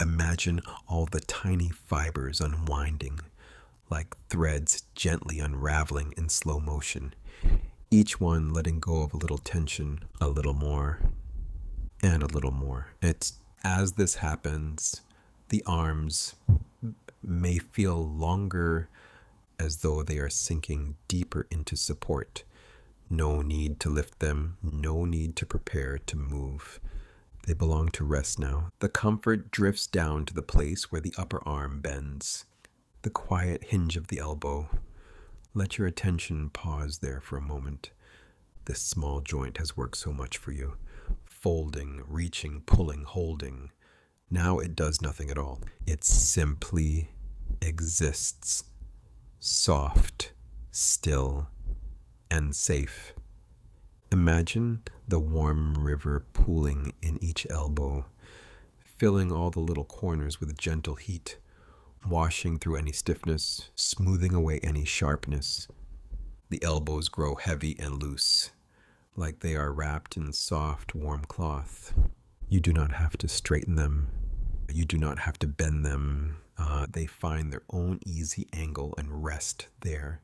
Imagine all the tiny fibers unwinding, like threads gently unraveling in slow motion, each one letting go of a little tension, a little more, and a little more. It's as this happens, the arms may feel longer, as though they are sinking deeper into support. No need to lift them, no need to prepare to move. They belong to rest now. The comfort drifts down to the place where the upper arm bends, the quiet hinge of the elbow. Let your attention pause there for a moment. This small joint has worked so much for you. Folding, reaching, pulling, holding. Now it does nothing at all. It simply exists. Soft, still, and safe. Imagine the warm river pooling in each elbow, filling all the little corners with gentle heat, washing through any stiffness, smoothing away any sharpness. The elbows grow heavy and loose, like they are wrapped in soft, warm cloth. You do not have to straighten them. You do not have to bend them. They find their own easy angle and rest there.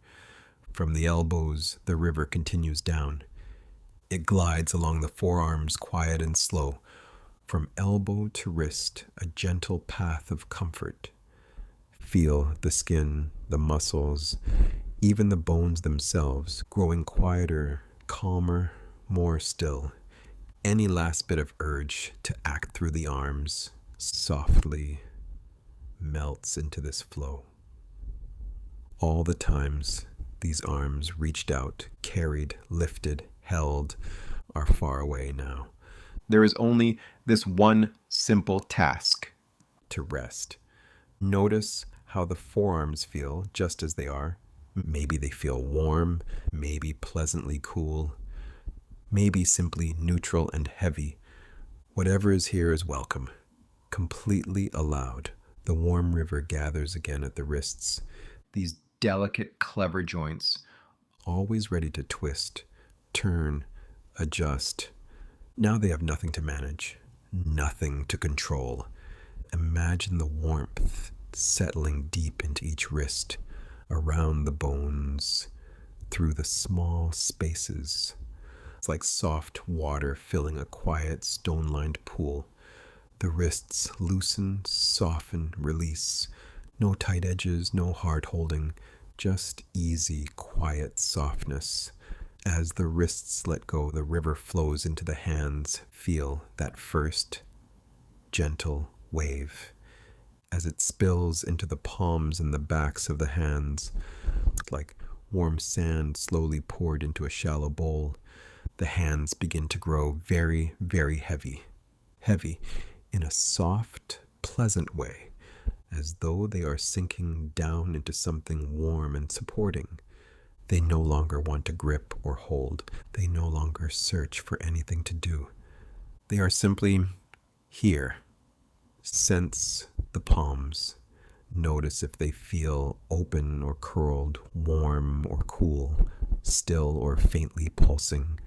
From the elbows, the river continues down. It glides along the forearms, quiet and slow. From elbow to wrist, a gentle path of comfort. Feel the skin, the muscles, even the bones themselves, growing quieter, calmer, more still. Any last bit of urge to act through the arms softly melts into this flow. All the times these arms reached out, carried, lifted, held, are far away now. There is only this one simple task: to rest. Notice how the forearms feel just as they are. Maybe they feel warm, maybe pleasantly cool, maybe simply neutral and heavy. Whatever is here is welcome, completely allowed. The warm river gathers again at the wrists, these delicate, clever joints, always ready to twist, turn, adjust. Now they have nothing to manage, nothing to control. Imagine the warmth settling deep into each wrist, around the bones, through the small spaces. It's like soft water filling a quiet, stone-lined pool. The wrists loosen, soften, release. No tight edges, no hard holding, just easy, quiet softness. As the wrists let go, the river flows into the hands. Feel that first gentle wave as it spills into the palms and the backs of the hands, like warm sand slowly poured into a shallow bowl. The hands begin to grow very, very heavy. Heavy in a soft, pleasant way, as though they are sinking down into something warm and supporting. They no longer want to grip or hold. They no longer search for anything to do. They are simply here. Sense the palms. Notice if they feel open or curled, warm or cool, still or faintly pulsing.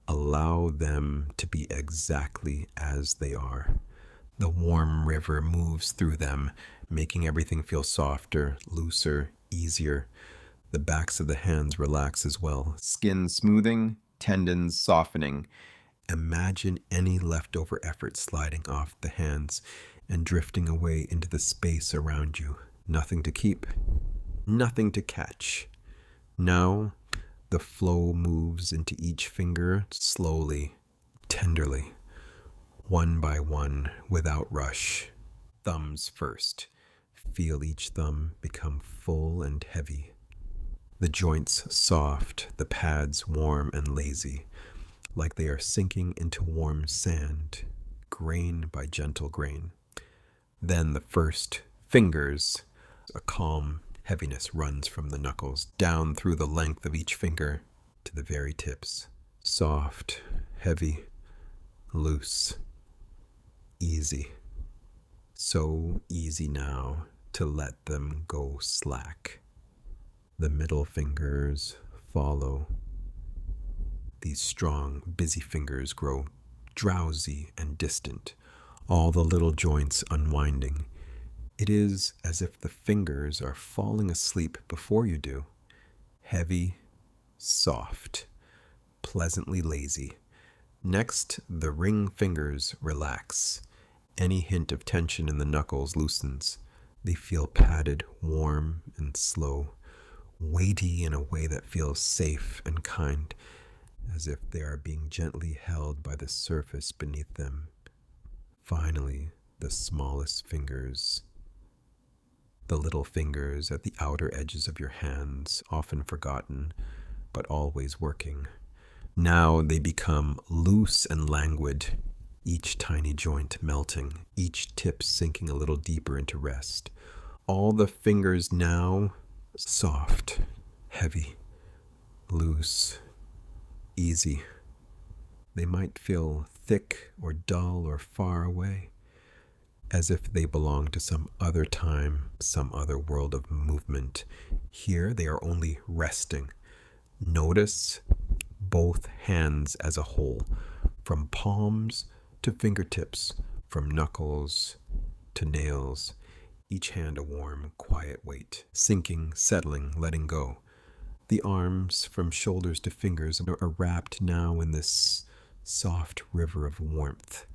Allow them to be exactly as they are. The warm river moves through them, making everything feel softer, looser, easier. The backs of the hands relax as well. Skin smoothing, tendons softening. Imagine any leftover effort sliding off the hands and drifting away into the space around you. Nothing to keep, nothing to catch. Now, the flow moves into each finger slowly, tenderly, one by one, without rush. Thumbs first. Feel each thumb become full and heavy. The joints soft, the pads warm and lazy, like they are sinking into warm sand, grain by gentle grain. Then the first fingers, a calm heaviness runs from the knuckles down through the length of each finger to the very tips. Soft, heavy, loose, easy. So easy now to let them go slack. The middle fingers follow. These strong, busy fingers grow drowsy and distant, all the little joints unwinding. It is as if the fingers are falling asleep before you do. Heavy, soft, pleasantly lazy. Next, the ring fingers relax. Any hint of tension in the knuckles loosens. They feel padded, warm, and slow, weighty in a way that feels safe and kind, as if they are being gently held by the surface beneath them. Finally, the smallest fingers. The little fingers at the outer edges of your hands, often forgotten, but always working. Now they become loose and languid, each tiny joint melting, each tip sinking a little deeper into rest. All the fingers now soft, heavy, loose, easy. They might feel thick or dull or far away, as if they belong to some other time, some other world of movement. Here they are only resting. Notice both hands as a whole, from palms to fingertips, from knuckles to nails, each hand a warm, quiet weight, sinking, settling, letting go. The arms from shoulders to fingers are wrapped now in this soft river of warmth,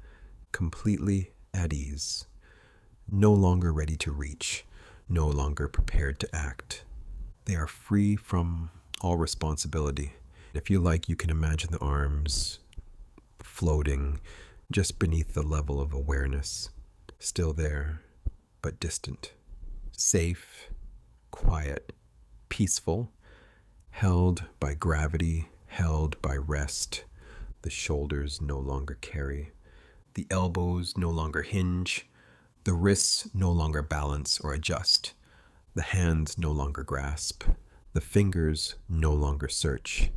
completely at ease, no longer ready to reach, no longer prepared to act. They are free from all responsibility. If you like, you can imagine the arms floating just beneath the level of awareness, still there, but distant, safe, quiet, peaceful, held by gravity, held by rest. The shoulders no longer carry, the elbows no longer hinge, the wrists no longer balance or adjust, the hands no longer grasp, the fingers no longer search.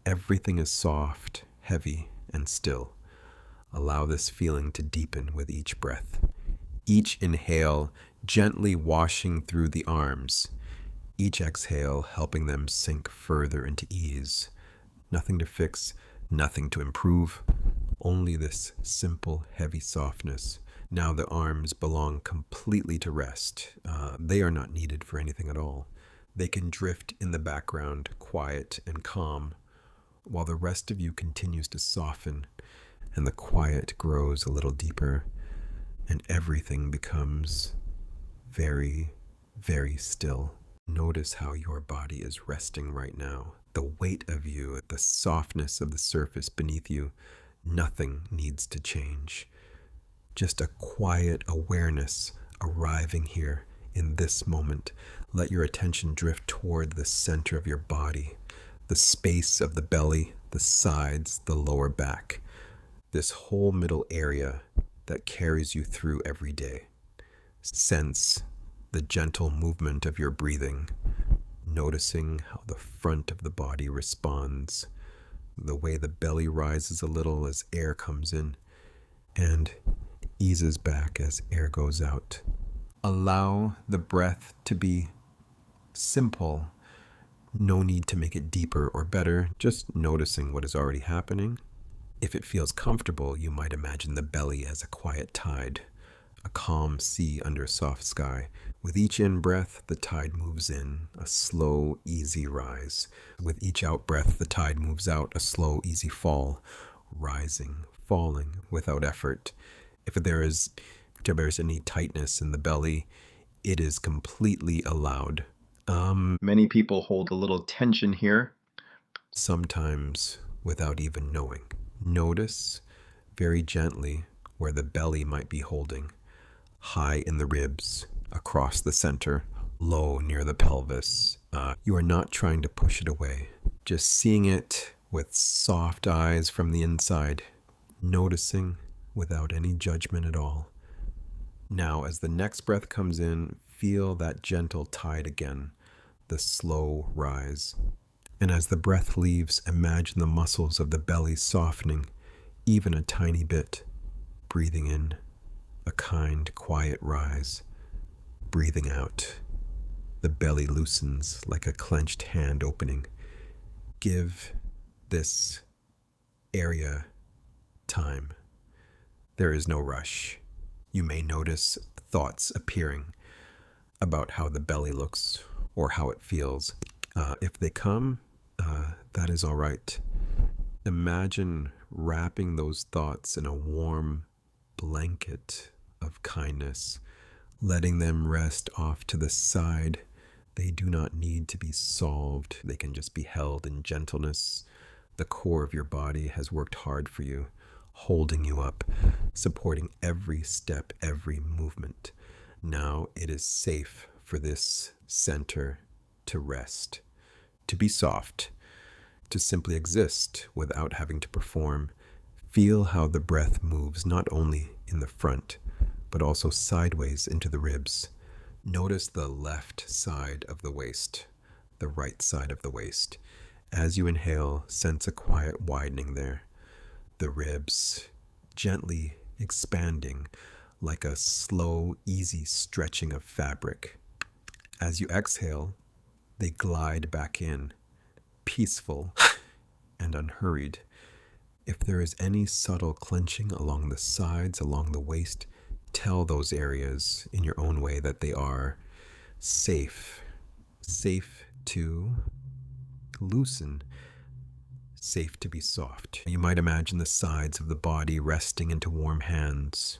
Everything is soft, heavy, and still. Allow this feeling to deepen with each breath. Each inhale gently washing through the arms. Each exhale helping them sink further into ease. Nothing to fix, nothing to improve. Only this simple, heavy softness. Now the arms belong completely to rest. They are not needed for anything at all. They can drift in the background, quiet and calm, while the rest of you continues to soften and the quiet grows a little deeper and everything becomes very, very still. Notice how your body is resting right now. The weight of you, the softness of the surface beneath you, nothing needs to change. Just a quiet awareness arriving here in this moment. Let your attention drift toward the center of your body, the space of the belly, the sides, the lower back, this whole middle area that carries you through every day. Sense the gentle movement of your breathing, noticing how the front of the body responds, the way the belly rises a little as air comes in and eases back as air goes out. Allow the breath to be simple. No need to make it deeper or better, just noticing what is already happening If it feels comfortable, you might imagine the belly as a quiet tide, a calm sea under a soft sky. With each in-breath, the tide moves in, a slow, easy rise. With each out-breath, the tide moves out, a slow, easy fall, rising, falling without effort. If there's any tightness in the belly, it is completely allowed. Many people hold a little tension here. Sometimes without even knowing. Notice very gently where the belly might be holding. High in the ribs, across the center, low near the pelvis. You are not trying to push it away, just seeing it with soft eyes from the inside, noticing without any judgment at all. Now, as the next breath comes in, feel that gentle tide again, the slow rise. And as the breath leaves, imagine the muscles of the belly softening, even a tiny bit. Breathing in, a kind, quiet rise. Breathing out, the belly loosens like a clenched hand opening. Give this area time. There is no rush. You may notice thoughts appearing about how the belly looks or how it feels. If they come, that is all right. Imagine wrapping those thoughts in a warm blanket of kindness, letting them rest off to the side. They do not need to be solved. They can just be held in gentleness. The core of your body has worked hard for you, holding you up, supporting every step, every movement. Now it is safe for this center to rest, to be soft, to simply exist without having to perform. Feel how the breath moves not only in the front, but also sideways into the ribs. Notice the left side of the waist, the right side of the waist. As you inhale, sense a quiet widening there. The ribs gently expanding like a slow, easy stretching of fabric. As you exhale, they glide back in, peaceful and unhurried. If there is any subtle clenching along the sides, along the waist, tell those areas in your own way that they are safe to loosen, safe to be soft. You might imagine the sides of the body resting into warm hands,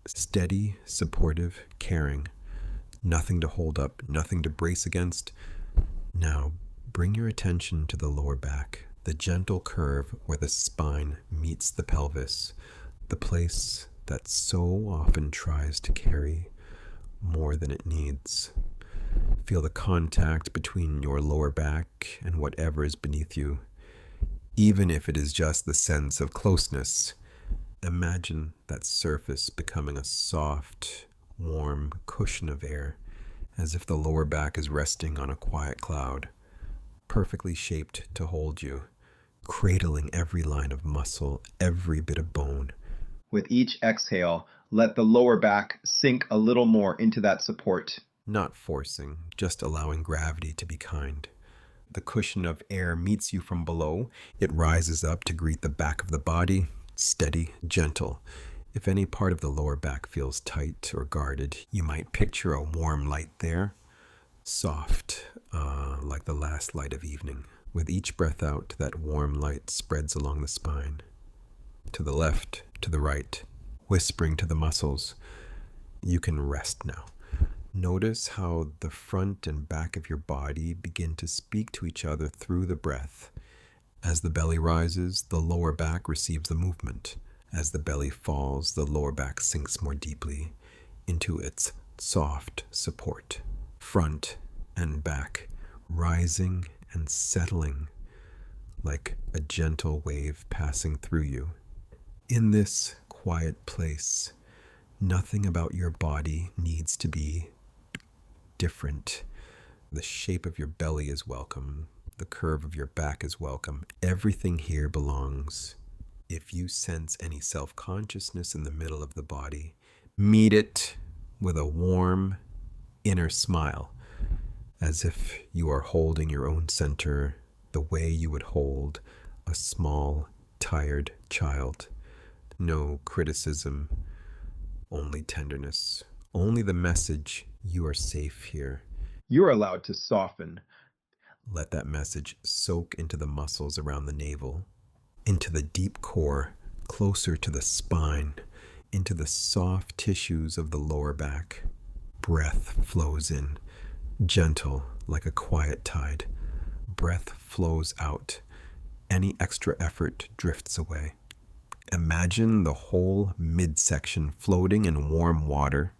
steady, supportive, caring, nothing to hold up, nothing to brace against. Now, bring your attention to the lower back, the gentle curve where the spine meets the pelvis, the place that so often tries to carry more than it needs. Feel the contact between your lower back and whatever is beneath you. Even if it is just the sense of closeness, imagine that surface becoming a soft, warm cushion of air, as if the lower back is resting on a quiet cloud, perfectly shaped to hold you, cradling every line of muscle, every bit of bone. With each exhale, let the lower back sink a little more into that support. Not forcing, just allowing gravity to be kind. The cushion of air meets you from below. It rises up to greet the back of the body, steady, gentle. If any part of the lower back feels tight or guarded, you might picture a warm light there, soft, like the last light of evening. With each breath out, that warm light spreads along the spine, to the left, to the right, whispering to the muscles, you can rest now. Notice how the front and back of your body begin to speak to each other through the breath. As the belly rises, the lower back receives the movement. As the belly falls, the lower back sinks more deeply into its soft support. Front and back, rising and settling like a gentle wave passing through you. In this quiet place, nothing about your body needs to be different. The shape of your belly is welcome. The curve of your back is welcome. Everything here belongs. If you sense any self-consciousness in the middle of the body, meet it with a warm inner smile, as if you are holding your own center the way you would hold a small tired child. No criticism, only tenderness. Only the message, you are safe here. You're allowed to soften. Let that message soak into the muscles around the navel, into the deep core, closer to the spine, into the soft tissues of the lower back. Breath flows in, gentle like a quiet tide. Breath flows out. Any extra effort drifts away. Imagine the whole midsection floating in warm water,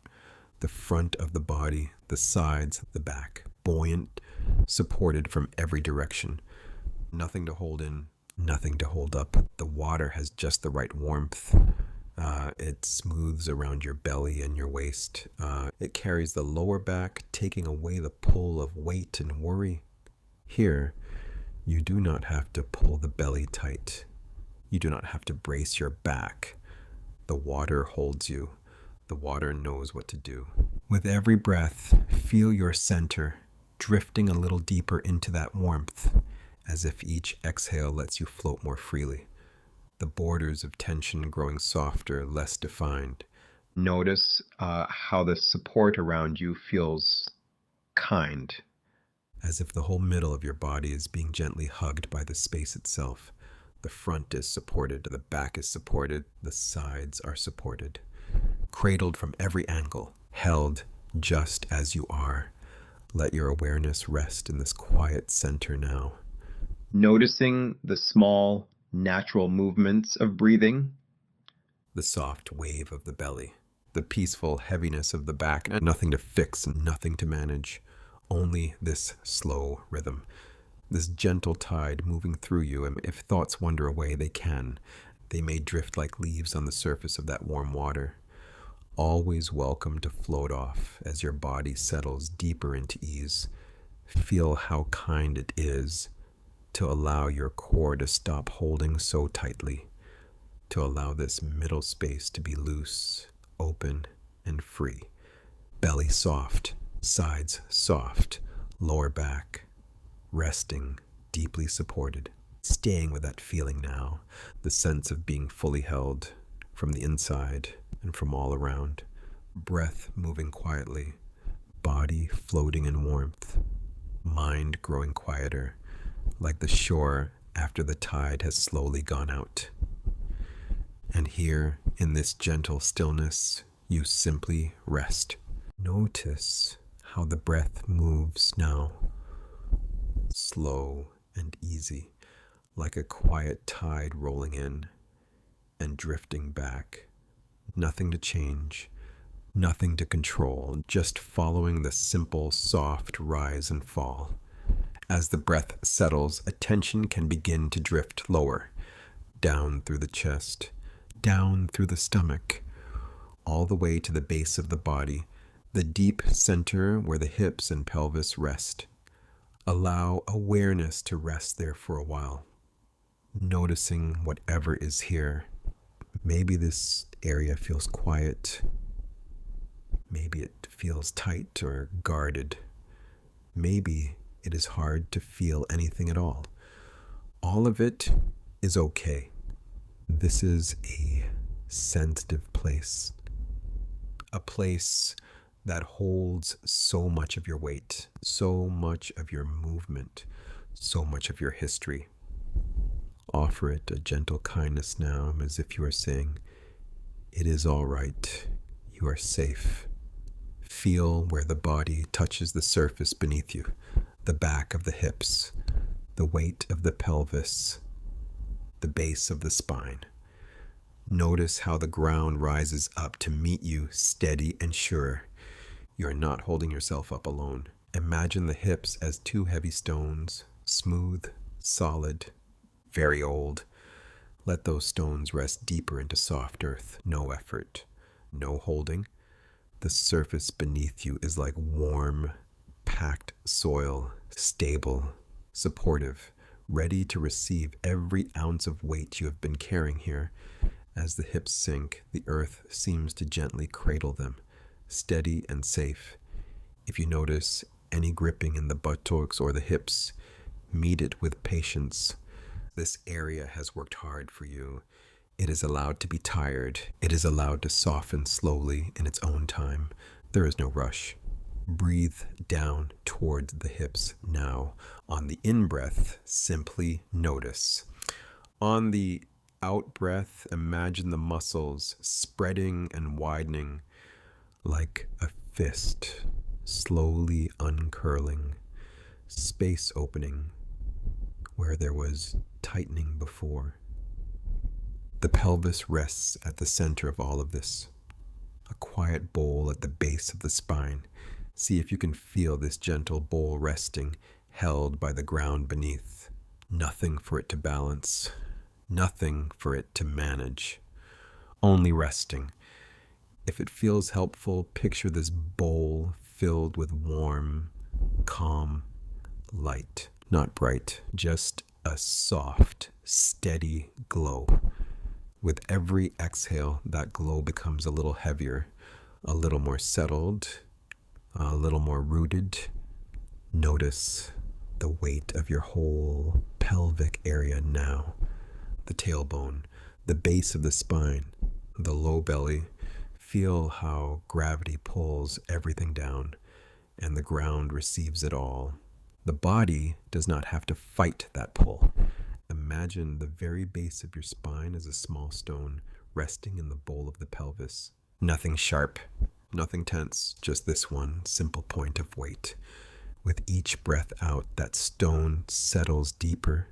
the front of the body, the sides, the back, buoyant, supported from every direction. Nothing to hold in, nothing to hold up. The water has just the right warmth. It smooths around your belly and your waist. It carries the lower back, taking away the pull of weight and worry. Here, you do not have to pull the belly tight. You do not have to brace your back. The water holds you. The water knows what to do. With every breath, feel your center drifting a little deeper into that warmth, as if each exhale lets you float more freely. The borders of tension growing softer, less defined. Notice how the support around you feels kind. As if the whole middle of your body is being gently hugged by the space itself. The front is supported, the back is supported, the sides are supported. Cradled from every angle, held just as you are. Let your awareness rest in this quiet center now. Noticing the small, natural movements of breathing. The soft wave of the belly, the peaceful heaviness of the back, nothing to fix, nothing to manage, only this slow rhythm, this gentle tide moving through you. And if thoughts wander away, they can. They may drift like leaves on the surface of that warm water. Always welcome to float off as your body settles deeper into ease. Feel how kind it is to allow your core to stop holding so tightly, to allow this middle space to be loose, open, and free. Belly soft, sides soft, lower back resting, deeply supported. Staying with that feeling now, the sense of being fully held from the inside and from all around. Breath moving quietly, body floating in warmth, mind growing quieter, like the shore after the tide has slowly gone out. And here, in this gentle stillness, you simply rest. Notice how the breath moves now, slow and easy, like a quiet tide rolling in and drifting back. Nothing to change, nothing to control, just following the simple, soft rise and fall. As the breath settles, attention can begin to drift lower, down through the chest, down through the stomach, all the way to the base of the body, the deep center where the hips and pelvis rest. Allow awareness to rest there for a while, noticing whatever is here. Maybe this area feels quiet. Maybe it feels tight or guarded. Maybe it is hard to feel anything at all. All of it is okay. This is a sensitive place. A place that holds so much of your weight, so much of your movement, so much of your history. Offer it a gentle kindness now, as if you are saying, it is all right. You are safe. Feel where the body touches the surface beneath you, the back of the hips, the weight of the pelvis, the base of the spine. Notice how the ground rises up to meet you steady and sure. You are not holding yourself up alone. Imagine the hips as two heavy stones, smooth, solid, very old. Let those stones rest deeper into soft earth. No effort, no holding. The surface beneath you is like warm, packed soil, stable, supportive, ready to receive every ounce of weight you have been carrying here. As the hips sink, the earth seems to gently cradle them, steady and safe. If you notice any gripping in the buttocks or the hips, meet it with patience. this area has worked hard for you. It is allowed to be tired. It is allowed to soften slowly in its own time. There is no rush. Breathe down toward the hips now. On the in-breath, simply notice. On the out-breath, imagine the muscles spreading and widening like a fist, slowly uncurling, space opening where there was tightening before. The pelvis rests at the center of all of this, a quiet bowl at the base of the spine. See if you can feel this gentle bowl resting, held by the ground beneath. Nothing for it to balance, nothing for it to manage, only resting. If it feels helpful, picture this bowl filled with warm, calm light. Not bright, just a soft, steady glow. With every exhale, that glow becomes a little heavier, a little more settled, a little more rooted. Notice the weight of your whole pelvic area now. The tailbone, the base of the spine, the low belly. Feel how gravity pulls everything down and the ground receives it all. The body does not have to fight that pull. Imagine the very base of your spine as a small stone resting in the bowl of the pelvis. Nothing sharp, nothing tense, just this one simple point of weight. With each breath out, that stone settles deeper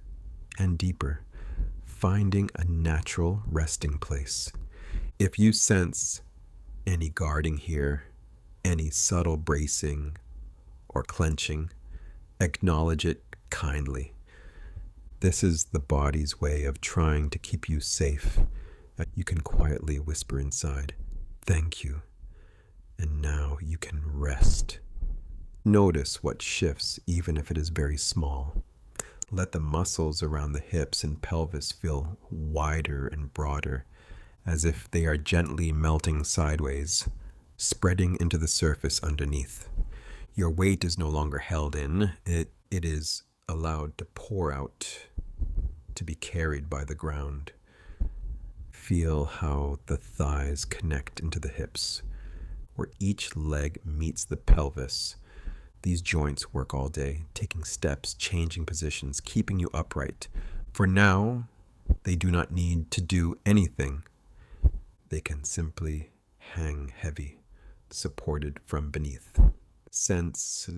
and deeper, finding a natural resting place. If you sense any guarding here, any subtle bracing or clenching, acknowledge it kindly. This is the body's way of trying to keep you safe. You can quietly whisper inside, "Thank you." And now you can rest. Notice what shifts, even if it is very small. Let the muscles around the hips and pelvis feel wider and broader, as if they are gently melting sideways, spreading into the surface underneath. Your weight is no longer held in. It is allowed to pour out, to be carried by the ground. Feel how the thighs connect into the hips, where each leg meets the pelvis. These joints work all day, taking steps, changing positions, keeping you upright. For now, they do not need to do anything. They can simply hang heavy, supported from beneath. Sense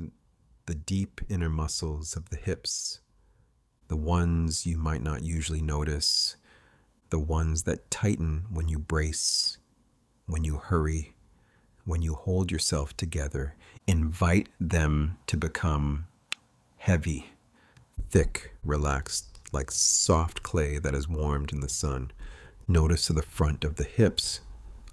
the deep inner muscles of the hips, the ones you might not usually notice, the ones that tighten when you brace, when you hurry, when you hold yourself together. Invite them to become heavy, thick, relaxed, like soft clay that is warmed in the sun. Notice to the front of the hips,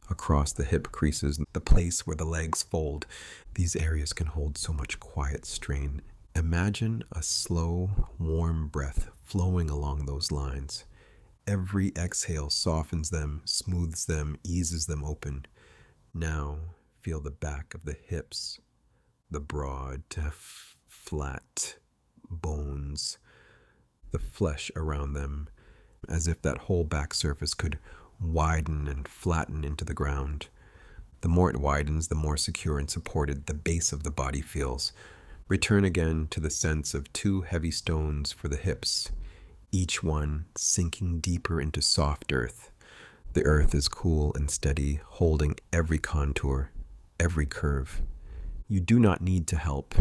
across the hip creases, the place where the legs fold. These areas can hold so much quiet strain. Imagine a slow, warm breath flowing along those lines. Every exhale softens them, smooths them, eases them open. Now feel the back of the hips, the broad, flat bones, the flesh around them, as if that whole back surface could widen and flatten into the ground. The more it widens, the more secure and supported the base of the body feels. Return again to the sense of two heavy stones for the hips, each one sinking deeper into soft earth. The earth is cool and steady, holding every contour, every curve. You do not need to help.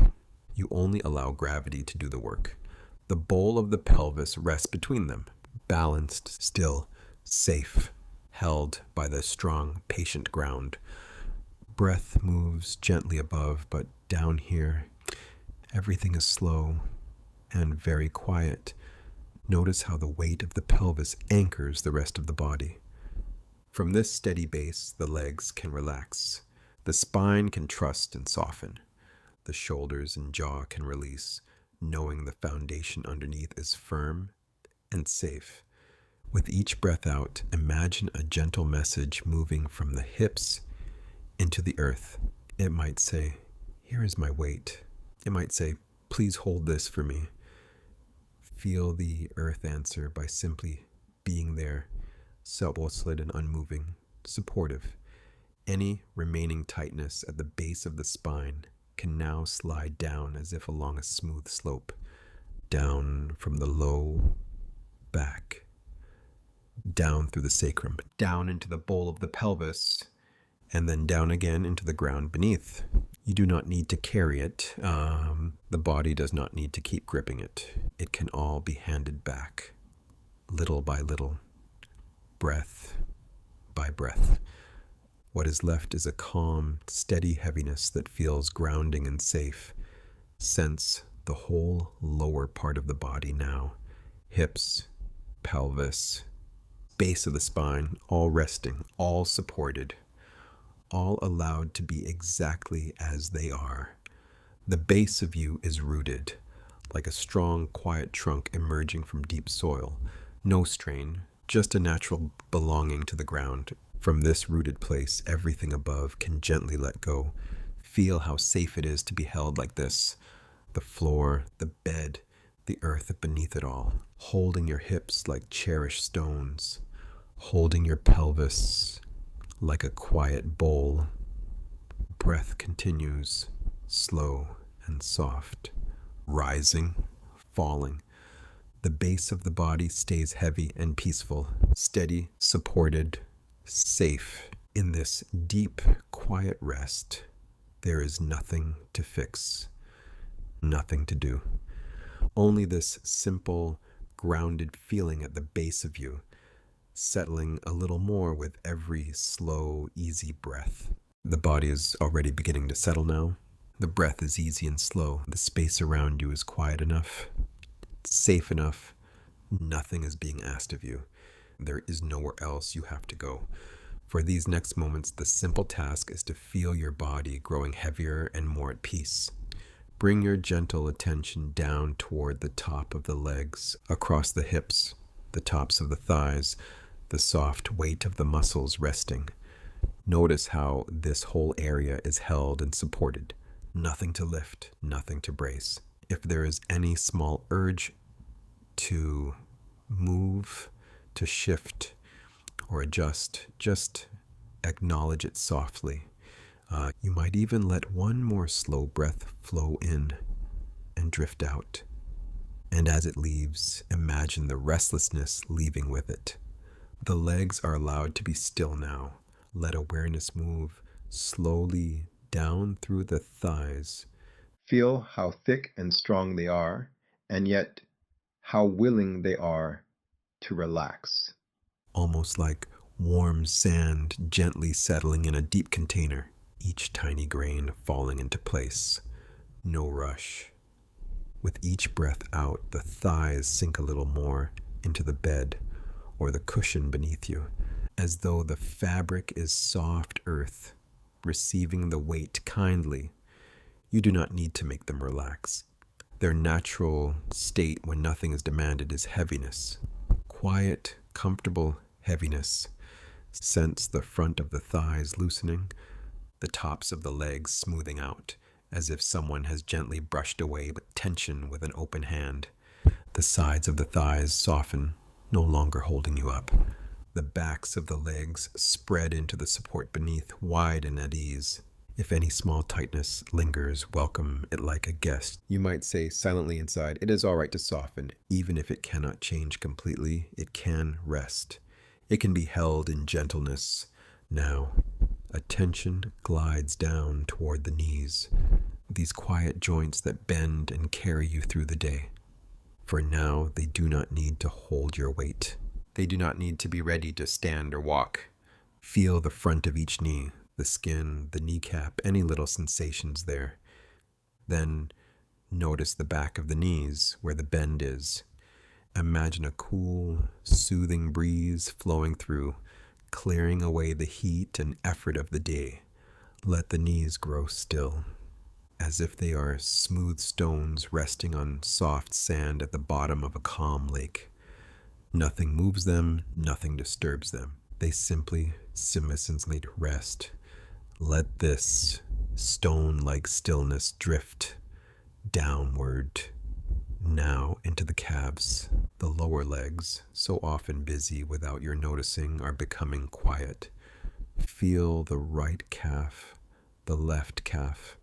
You only allow gravity to do the work. The bowl of the pelvis rests between them, balanced, still, safe, held by the strong, patient ground. Breath moves gently above, but down here, everything is slow and very quiet. Notice how the weight of the pelvis anchors the rest of the body. From this steady base, the legs can relax. The spine can trust and soften. The shoulders and jaw can release, knowing the foundation underneath is firm and safe. With each breath out, imagine a gentle message moving from the hips into the earth. It might say, "Here is my weight." It might say, "Please hold this for me." Feel the earth answer by simply being there, solid and unmoving, supportive. Any remaining tightness at the base of the spine can now slide down as if along a smooth slope, down from the low back, down through the sacrum, down into the bowl of the pelvis, and then down again into the ground beneath. You do not need to carry it. The body does not need to keep gripping it. It can all be handed back, little by little, breath by breath. What is left is a calm, steady heaviness that feels grounding and safe. Sense the whole lower part of the body now. Hips, pelvis, base of the spine, all resting, all supported, all allowed to be exactly as they are. The base of you is rooted, like a strong, quiet trunk emerging from deep soil. No strain, just a natural belonging to the ground. From this rooted place, everything above can gently let go. Feel how safe it is to be held like this. The floor, the bed, the earth beneath it all. Holding your hips like cherished stones. Holding your pelvis like a quiet bowl. Breath continues, slow and soft. Rising, falling. The base of the body stays heavy and peaceful, steady, supported, safe. In this deep, quiet rest, there is nothing to fix, nothing to do. Only this simple, grounded feeling at the base of you, settling a little more with every slow, easy breath. The body is already beginning to settle now. The breath is easy and slow. The space around you is quiet enough, safe enough. Nothing is being asked of you. There is nowhere else you have to go. For these next moments, the simple task is to feel your body growing heavier and more at peace. Bring your gentle attention down toward the top of the legs, across the hips, the tops of the thighs, the soft weight of the muscles resting. Notice how this whole area is held and supported. Nothing to lift, nothing to brace. If there is any small urge to move, to shift, or adjust, just acknowledge it softly. You might even let one more slow breath flow in and drift out. And as it leaves, imagine the restlessness leaving with it. The legs are allowed to be still now. Let awareness move slowly down through the thighs. Feel how thick and strong they are, and yet how willing they are to relax. Almost like warm sand gently settling in a deep container, each tiny grain falling into place. No rush. With each breath out, the thighs sink a little more into the bed or the cushion beneath you, as though the fabric is soft earth, receiving the weight kindly. You do not need to make them relax. Their natural state when nothing is demanded is heaviness. Quiet, comfortable heaviness. Sense the front of the thighs loosening, the tops of the legs smoothing out, as if someone has gently brushed away tension with an open hand. The sides of the thighs soften, no longer holding you up. The backs of the legs spread into the support beneath, wide and at ease. If any small tightness lingers, welcome it like a guest. You might say silently inside, it is all right to soften. Even if it cannot change completely, it can rest. It can be held in gentleness. Now, attention glides down toward the knees, these quiet joints that bend and carry you through the day. For now, they do not need to hold your weight. They do not need to be ready to stand or walk. Feel the front of each knee, the skin, the kneecap, any little sensations there. Then notice the back of the knees where the bend is. Imagine a cool, soothing breeze flowing through, clearing away the heat and effort of the day. Let the knees grow still, as if they are smooth stones resting on soft sand at the bottom of a calm lake. Nothing moves them, nothing disturbs them. They simply, submissively rest. Let this stone-like stillness drift downward, Now into the calves. The lower legs, so often busy without your noticing, are becoming quiet. Feel the right calf, the left calf,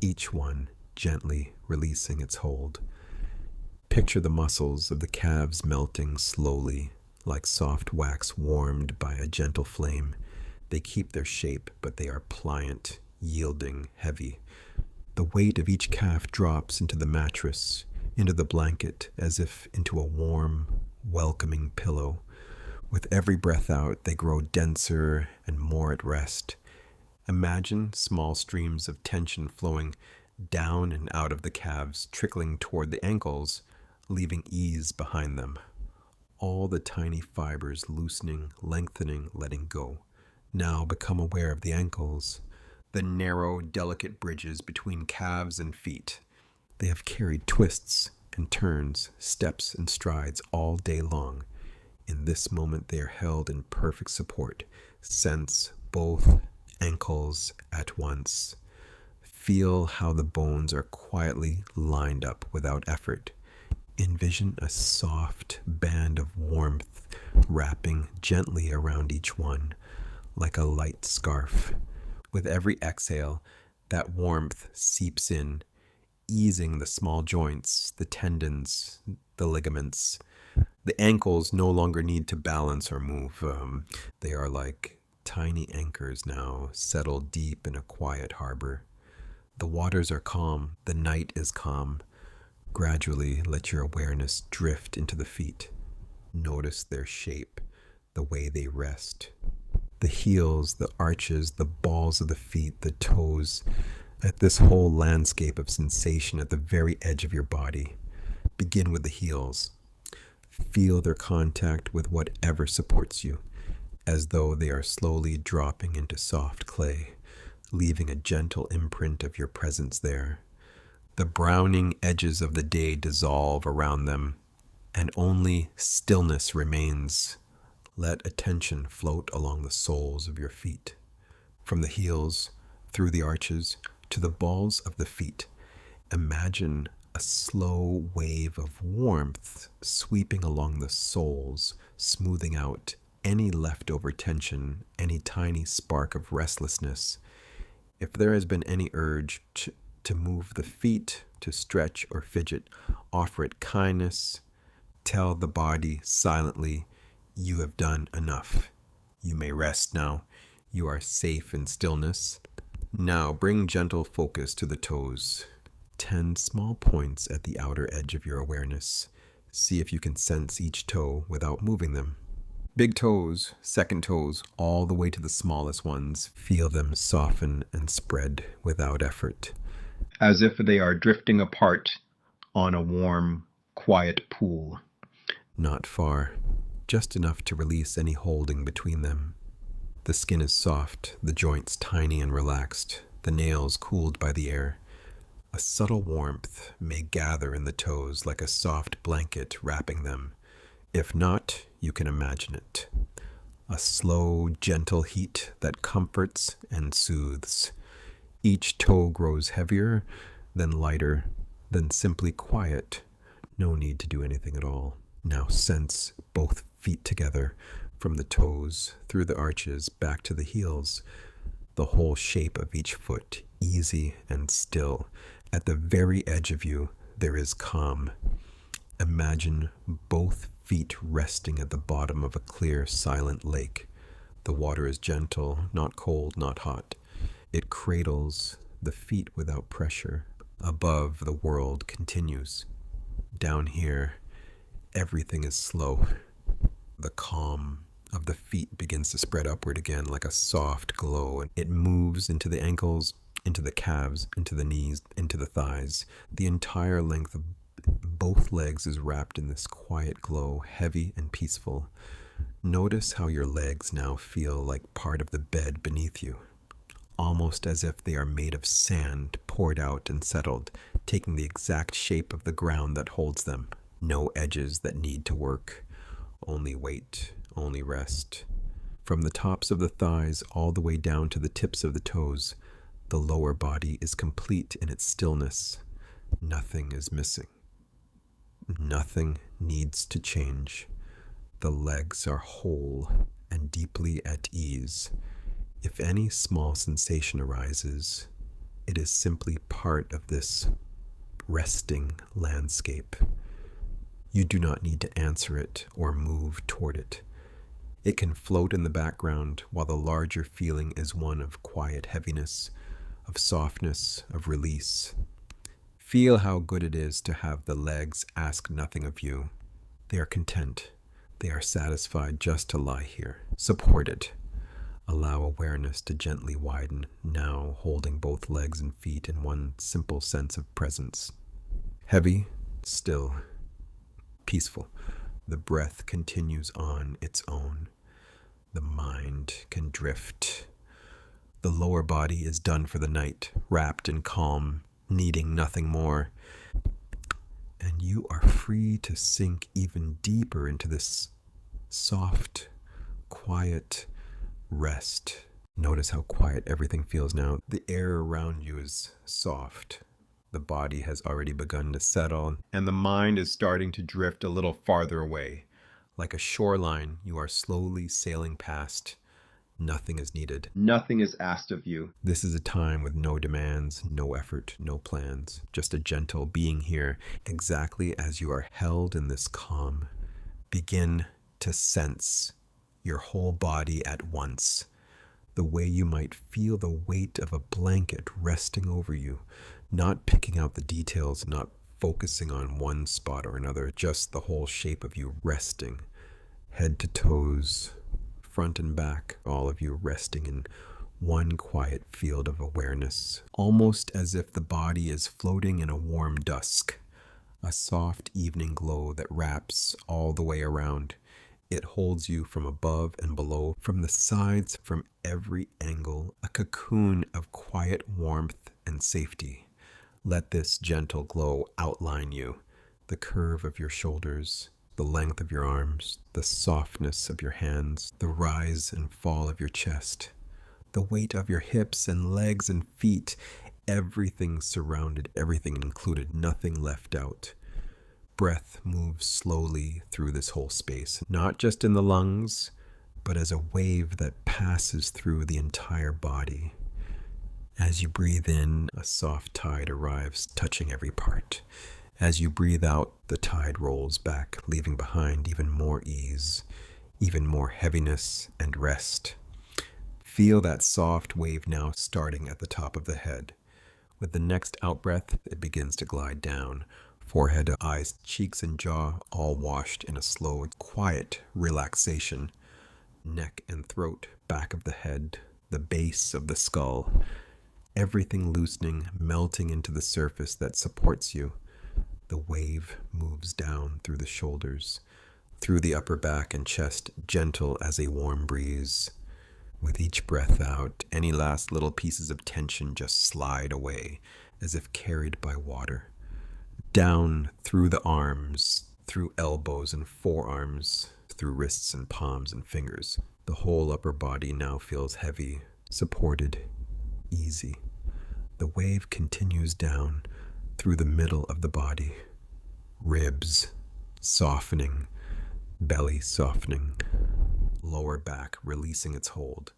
each one gently releasing its hold. Picture the muscles of the calves melting slowly, like soft wax warmed by a gentle flame. They keep their shape, but they are pliant, yielding, heavy. The weight of each calf drops into the mattress, into the blanket, as if into a warm, welcoming pillow. With every breath out, they grow denser and more at rest. Imagine small streams of tension flowing down and out of the calves, trickling toward the ankles, leaving ease behind them. All the tiny fibers loosening, lengthening, letting go. Now become aware of the ankles, the narrow, delicate bridges between calves and feet. They have carried twists and turns, steps and strides all day long. In this moment, they are held in perfect support. Sense both ankles at once. Feel how the bones are quietly lined up without effort. Envision a soft band of warmth wrapping gently around each one, like a light scarf. With every exhale, that warmth seeps in, easing the small joints, the tendons, the ligaments. The ankles no longer need to balance or move. They are like tiny anchors now, settled deep in a quiet harbor. The waters are calm, the night is calm. Gradually let your awareness drift into the feet. Notice their shape, the way they rest. The heels, the arches, the balls of the feet, the toes, at this whole landscape of sensation at the very edge of your body. Begin with the heels. Feel their contact with whatever supports you, as though they are slowly dropping into soft clay, leaving a gentle imprint of your presence there. The browning edges of the day dissolve around them, and only stillness remains. Let attention float along the soles of your feet, from the heels, through the arches, to the balls of the feet. Imagine a slow wave of warmth sweeping along the soles, smoothing out any leftover tension, any tiny spark of restlessness. If there has been any urge to move the feet, to stretch or fidget, offer it kindness. Tell the body silently, you have done enough. You may rest now. You are safe in stillness. Now bring gentle focus to the toes. 10 small points at the outer edge of your awareness. See if you can sense each toe without moving them. Big toes, second toes, all the way to the smallest ones. Feel them soften and spread without effort. As if they are drifting apart on a warm, quiet pool. Not far, just enough to release any holding between them. The skin is soft, the joints tiny and relaxed, the nails cooled by the air. A subtle warmth may gather in the toes like a soft blanket wrapping them. If not, you can imagine it. A slow, gentle heat that comforts and soothes. Each toe grows heavier, then lighter, then simply quiet. No need to do anything at all. Now sense both feet together, from the toes, through the arches, back to the heels. The whole shape of each foot, easy and still. At the very edge of you, there is calm. Imagine both feet resting at the bottom of a clear, silent lake. The water is gentle, not cold, not hot. It cradles the feet without pressure. Above, the world continues. Down here, everything is slow. The calm of the feet begins to spread upward again like a soft glow, and it moves into the ankles, into the calves, into the knees, into the thighs. The entire length of both legs is wrapped in this quiet glow, heavy and peaceful. Notice how your legs now feel like part of the bed beneath you, almost as if they are made of sand poured out and settled, taking the exact shape of the ground that holds them. No edges that need to work, only weight, only rest. From the tops of the thighs all the way down to the tips of the toes, the lower body is complete in its stillness. Nothing is missing. Nothing needs to change. The legs are whole and deeply at ease. If any small sensation arises, it is simply part of this resting landscape. You do not need to answer it or move toward it. It can float in the background while the larger feeling is one of quiet heaviness, of softness, of release. Feel how good it is to have the legs ask nothing of you. They are content. They are satisfied just to lie here. Support it. Allow awareness to gently widen, now holding both legs and feet in one simple sense of presence. Heavy, still, peaceful. The breath continues on its own. The mind can drift. The lower body is done for the night, wrapped in calm, needing nothing more. And you are free to sink even deeper into this soft, quiet rest. Notice how quiet everything feels now. The air around you is soft. The body has already begun to settle, and the mind is starting to drift a little farther away. Like a shoreline, you are slowly sailing past. Nothing is needed. Nothing is asked of you. This is a time with no demands, no effort, no plans. Just a gentle being here, exactly as you are held in this calm. Begin to sense your whole body at once. The way you might feel the weight of a blanket resting over you, not picking out the details, not focusing on one spot or another, just the whole shape of you resting, head to toes, front and back, all of you resting in one quiet field of awareness, almost as if the body is floating in a warm dusk, a soft evening glow that wraps all the way around. It holds you from above and below, from the sides, from every angle, a cocoon of quiet warmth and safety. Let this gentle glow outline you, the curve of your shoulders, the length of your arms, the softness of your hands, the rise and fall of your chest, the weight of your hips and legs and feet, everything surrounded, everything included, nothing left out. Breath moves slowly through this whole space, not just in the lungs, but as a wave that passes through the entire body. As you breathe in, a soft tide arrives, touching every part. As you breathe out, the tide rolls back, leaving behind even more ease, even more heaviness and rest. Feel that soft wave now starting at the top of the head. With the next out-breath, it begins to glide down. Forehead, eyes, cheeks, and jaw all washed in a slow, quiet relaxation. Neck and throat, back of the head, the base of the skull. Everything loosening, melting into the surface that supports you. The wave moves down through the shoulders, through the upper back and chest, gentle as a warm breeze. With each breath out, any last little pieces of tension just slide away, as if carried by water. Down through the arms, through elbows and forearms, through wrists and palms and fingers. The whole upper body now feels heavy, supported, easy. The wave continues down through the middle of the body. Ribs softening, belly softening, lower back releasing its hold,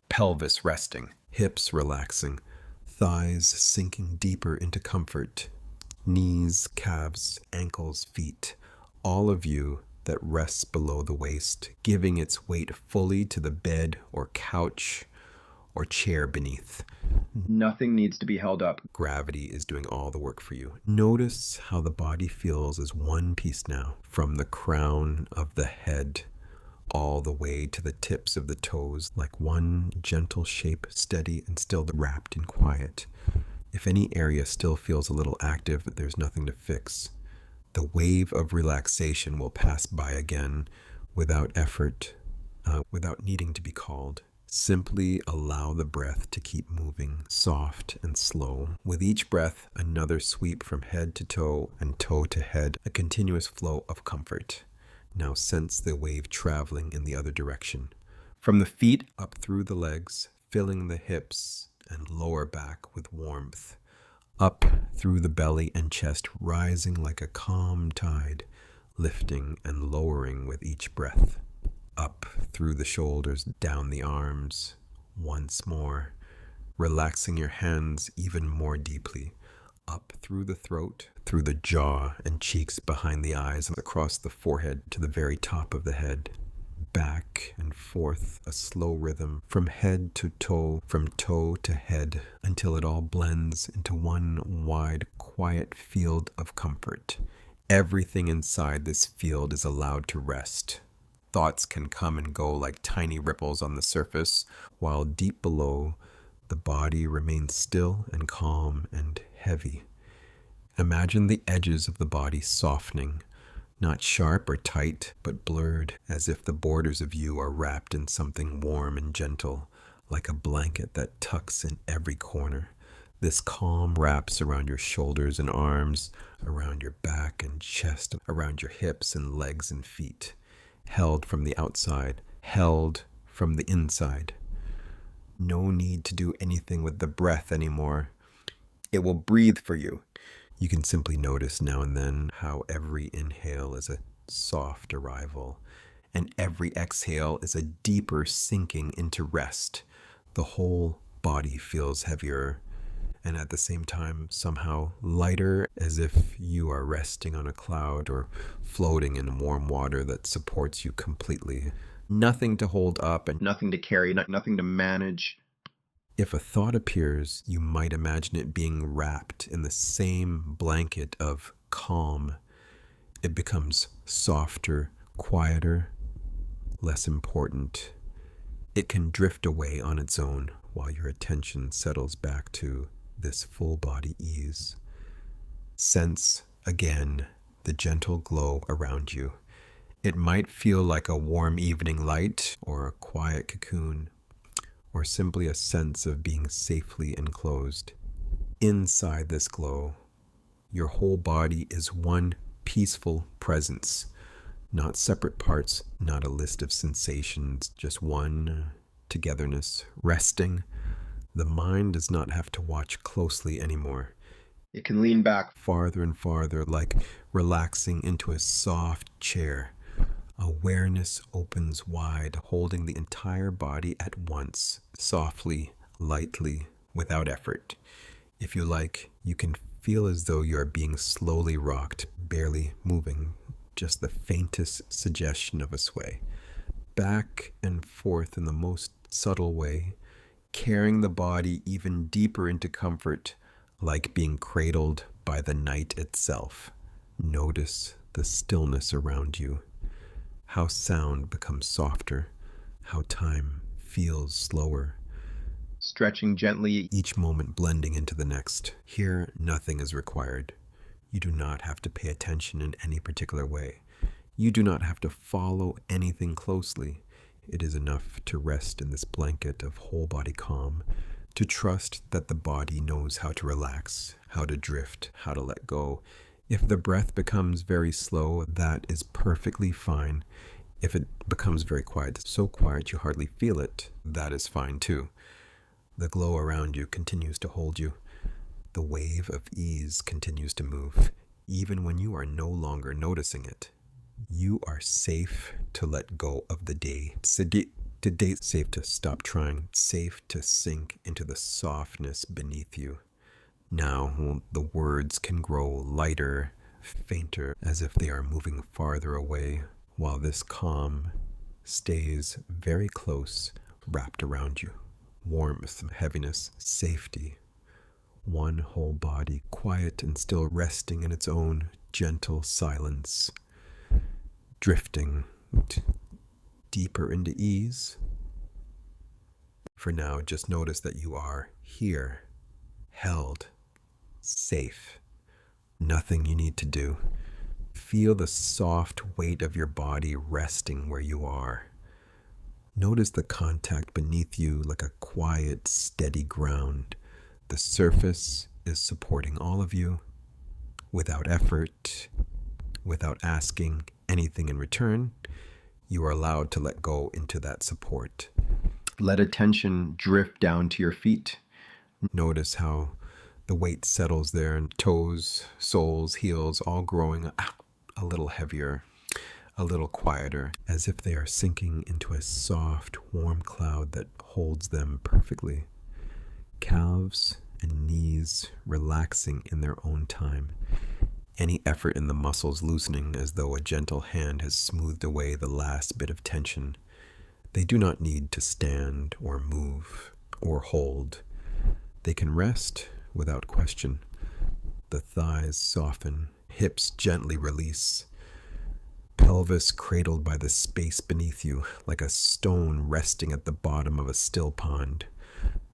pelvis resting, hips relaxing, thighs sinking deeper into comfort, knees, calves, ankles, feet, all of you that rests below the waist, giving its weight fully to the bed or couch or chair beneath. Nothing needs to be held up. Gravity is doing all the work for you. Notice how the body feels as one piece now, from the crown of the head all the way to the tips of the toes, like one gentle shape, steady and still wrapped in quiet. If any area still feels a little active, there's nothing to fix. The wave of relaxation will pass by again without effort, without needing to be called. Simply allow the breath to keep moving, soft and slow. With each breath, another sweep from head to toe and toe to head, a continuous flow of comfort. Now sense the wave traveling in the other direction. From the feet up through the legs, filling the hips and lower back with warmth. Up through the belly and chest, rising like a calm tide, lifting and lowering with each breath. Up through the shoulders, down the arms, once more, relaxing your hands even more deeply. Up through the throat, through the jaw and cheeks, behind the eyes, and across the forehead to the very top of the head. Back and forth, a slow rhythm, from head to toe, from toe to head, until it all blends into one wide, quiet field of comfort. Everything inside this field is allowed to rest. Thoughts can come and go like tiny ripples on the surface, while deep below, the body remains still and calm and heavy. Imagine the edges of the body softening, not sharp or tight, but blurred, as if the borders of you are wrapped in something warm and gentle, like a blanket that tucks in every corner. This calm wraps around your shoulders and arms, around your back and chest, around your hips and legs and feet. Held from the outside, held from the inside. No need to do anything with the breath anymore. It will breathe for you. You can simply notice now and then how every inhale is a soft arrival, and every exhale is a deeper sinking into rest. The whole body feels heavier, and at the same time somehow lighter, as if you are resting on a cloud or floating in warm water that supports you completely. Nothing to hold up and Nothing to carry, nothing to manage. if a thought appears, you might imagine it being wrapped in the same blanket of calm. It becomes softer, quieter, less important. It can drift away on its own while your attention settles back to this full body ease. Sense, again, the gentle glow around you. It might feel like a warm evening light or a quiet cocoon, or simply a sense of being safely enclosed. Inside this glow, your whole body is one peaceful presence, not separate parts, not a list of sensations, just one togetherness, resting. The mind does not have to watch closely anymore. It can lean back Farther and farther, like relaxing into a soft chair. Awareness opens wide, holding the entire body at once, softly, lightly, without effort. If you like, you can feel as though you are being slowly rocked, barely moving, just the faintest suggestion of a sway. Back and forth in the most subtle way, carrying the body even deeper into comfort, like being cradled by the night itself. Notice the stillness around you. How sound becomes softer, how time feels slower, stretching gently. each moment blending into the next. Here, nothing is required. You do not have to pay attention in any particular way. You do not have to follow anything closely. It is enough to rest in this blanket of whole body calm, to trust that the body knows how to relax, how to drift, how to let go. If the breath becomes very slow, that is perfectly fine. If it becomes very quiet, so quiet you hardly feel it, that is fine too. The glow around you continues to hold you. The wave of ease continues to move, even when you are no longer noticing it. You are safe to let go of the day. Today, safe to stop trying, safe to sink into the softness beneath you. Now the words can grow lighter, fainter, as if they are moving farther away, while this calm stays very close, wrapped around you. Warmth, heaviness, safety. One whole body, quiet and still, resting in its own gentle silence, drifting deeper into ease. For now, just notice that you are here, held, safe. Nothing you need to do. Feel the soft weight of your body resting where you are. Notice the contact beneath you like a quiet, steady ground. The surface is supporting all of you without effort, without asking anything in return. You are allowed to let go into that support. Let attention drift down to your feet. Notice how The weight settles there, and toes, soles, heels, all growing a little heavier, a little quieter, as if they are sinking into a soft, warm cloud that holds them perfectly. Calves and knees relaxing in their own time. Any effort in the muscles loosening as though a gentle hand has smoothed away the last bit of tension. They do not need to stand or move or hold. They can rest without question. The thighs soften, hips gently release. Pelvis cradled by the space beneath you, like a stone resting at the bottom of a still pond.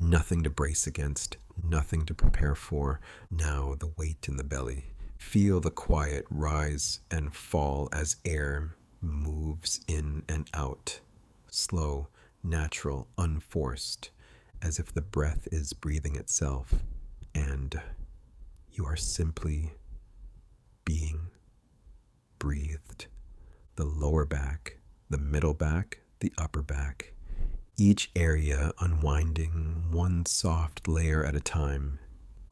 Nothing to brace against, nothing to prepare for. Now the weight in the belly. Feel the quiet rise and fall as air moves in and out. Slow, natural, unforced, as if the breath is breathing itself. And you are simply being breathed. The lower back, the middle back, the upper back. Each area unwinding one soft layer at a time.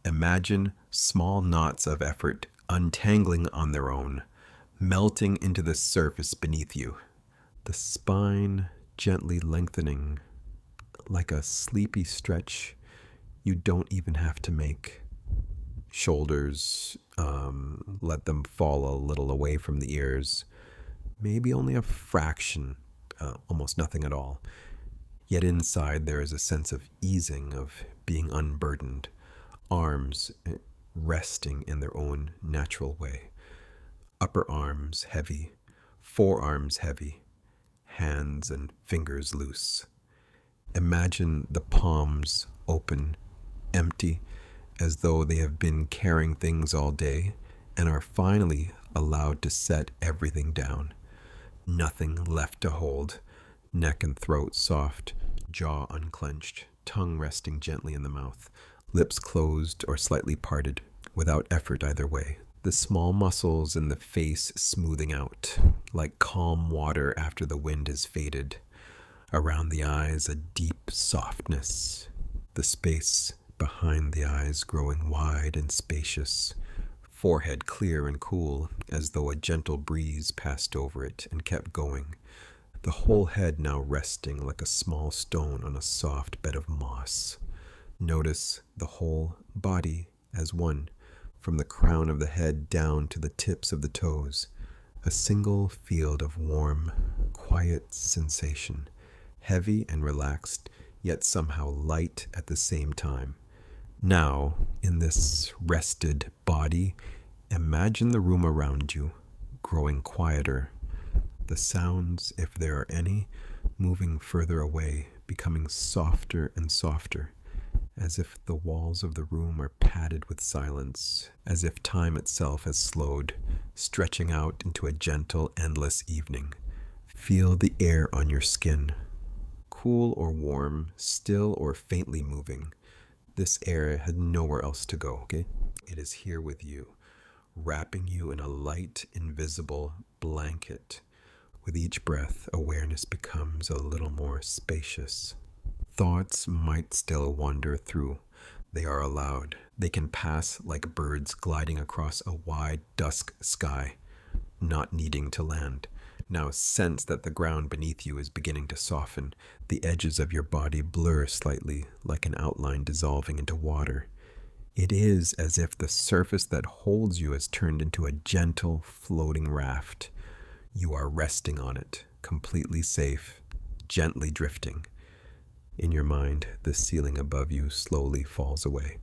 Imagine small knots of effort untangling on their own, melting into the surface beneath you. The spine gently lengthening like a sleepy stretch you don't even have to make. Shoulders, let them fall a little away from the ears. Maybe only a fraction, almost nothing at all. Yet inside there is a sense of easing, of being unburdened. Arms resting in their own natural way. Upper arms heavy, forearms heavy, hands and fingers loose. Imagine the palms open, empty, as though they have been carrying things all day and are finally allowed to set everything down. Nothing left to hold. Neck and throat soft, jaw unclenched, tongue resting gently in the mouth, lips closed or slightly parted, without effort either way. The small muscles in the face smoothing out, like calm water after the wind has faded. Around the eyes, a deep softness. The space behind the eyes growing wide and spacious. Forehead clear and cool, as though a gentle breeze passed over it and kept going. The whole head now resting like a small stone on a soft bed of moss. Notice the whole body as one, from the crown of the head down to the tips of the toes. A single field of warm, quiet sensation, heavy and relaxed, yet somehow light at the same time. Now, in this rested body, imagine the room around you growing quieter. The sounds, if there are any, moving further away, becoming softer and softer, as if the walls of the room are padded with silence, as if time itself has slowed, stretching out into a gentle, endless evening. Feel the air on your skin, cool or warm, still or faintly moving. This air had nowhere else to go, okay? It is here with you, wrapping you in a light, invisible blanket. With each breath, awareness becomes a little more spacious. Thoughts might still wander through. They are allowed. They can pass like birds gliding across a wide dusk sky, not needing to land. Now sense that the ground beneath you is beginning to soften. The edges of your body blur slightly, like an outline dissolving into water. It is as if the surface that holds you has turned into a gentle, floating raft. You are resting on it, completely safe, gently drifting. In your mind, the ceiling above you slowly falls away.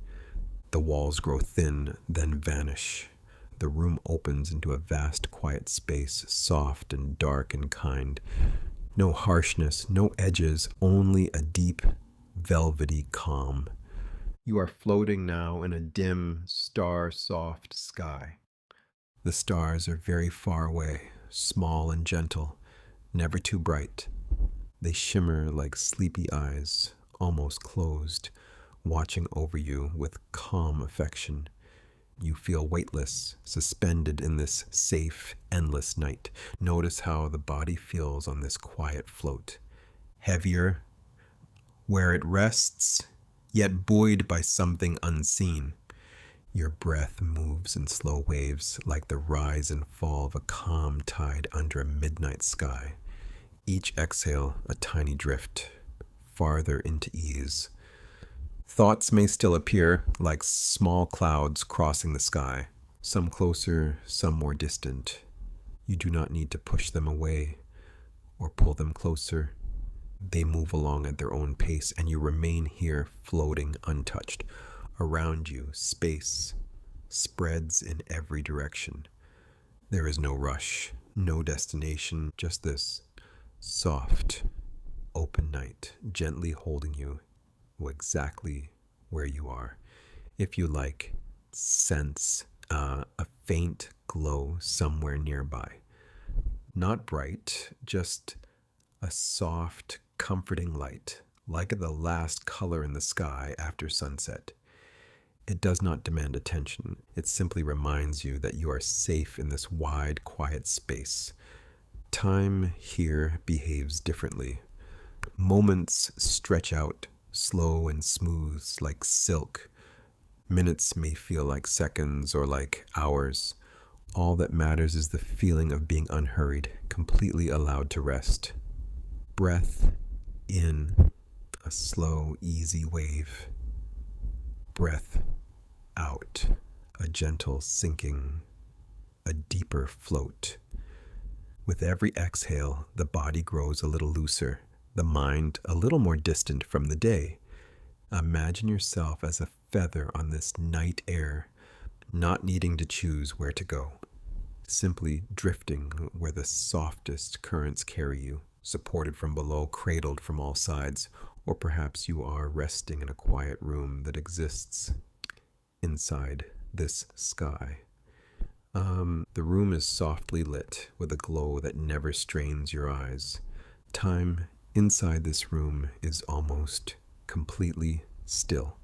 The walls grow thin, then vanish. The room opens into a vast, quiet space, soft and dark and kind. No harshness, no edges, only a deep, velvety calm. You are floating now in a dim, star-soft sky. The stars are very far away, small and gentle, never too bright. They shimmer like sleepy eyes, almost closed, watching over you with calm affection. You feel weightless, suspended in this safe, endless night. Notice how the body feels on this quiet float. Heavier, where it rests, yet buoyed by something unseen. Your breath moves in slow waves like the rise and fall of a calm tide under a midnight sky. Each exhale, a tiny drift, farther into ease. Thoughts may still appear like small clouds crossing the sky, some closer, some more distant. You do not need to push them away or pull them closer. They move along at their own pace, and you remain here floating untouched. Around you, space spreads in every direction. There is no rush, no destination, just this soft, open night, gently holding you exactly where you are. If you like, sense a faint glow somewhere nearby. Not bright, just a soft, comforting light, like the last color in the sky after sunset. It does not demand attention. It simply reminds you that you are safe in this wide, quiet space. Time here behaves differently. Moments stretch out, slow and smooth like silk. Minutes may feel like seconds or like hours. All that matters is the feeling of being unhurried, completely allowed to rest. Breath in, a slow, easy wave. Breath out, a gentle sinking, a deeper float. With every exhale, the body grows a little looser, the mind a little more distant from the day. Imagine yourself as a feather on this night air, not needing to choose where to go, simply drifting where the softest currents carry you, supported from below, cradled from all sides, or perhaps you are resting in a quiet room that exists inside this sky. The room is softly lit with a glow that never strains your eyes. Time inside this room is almost completely still.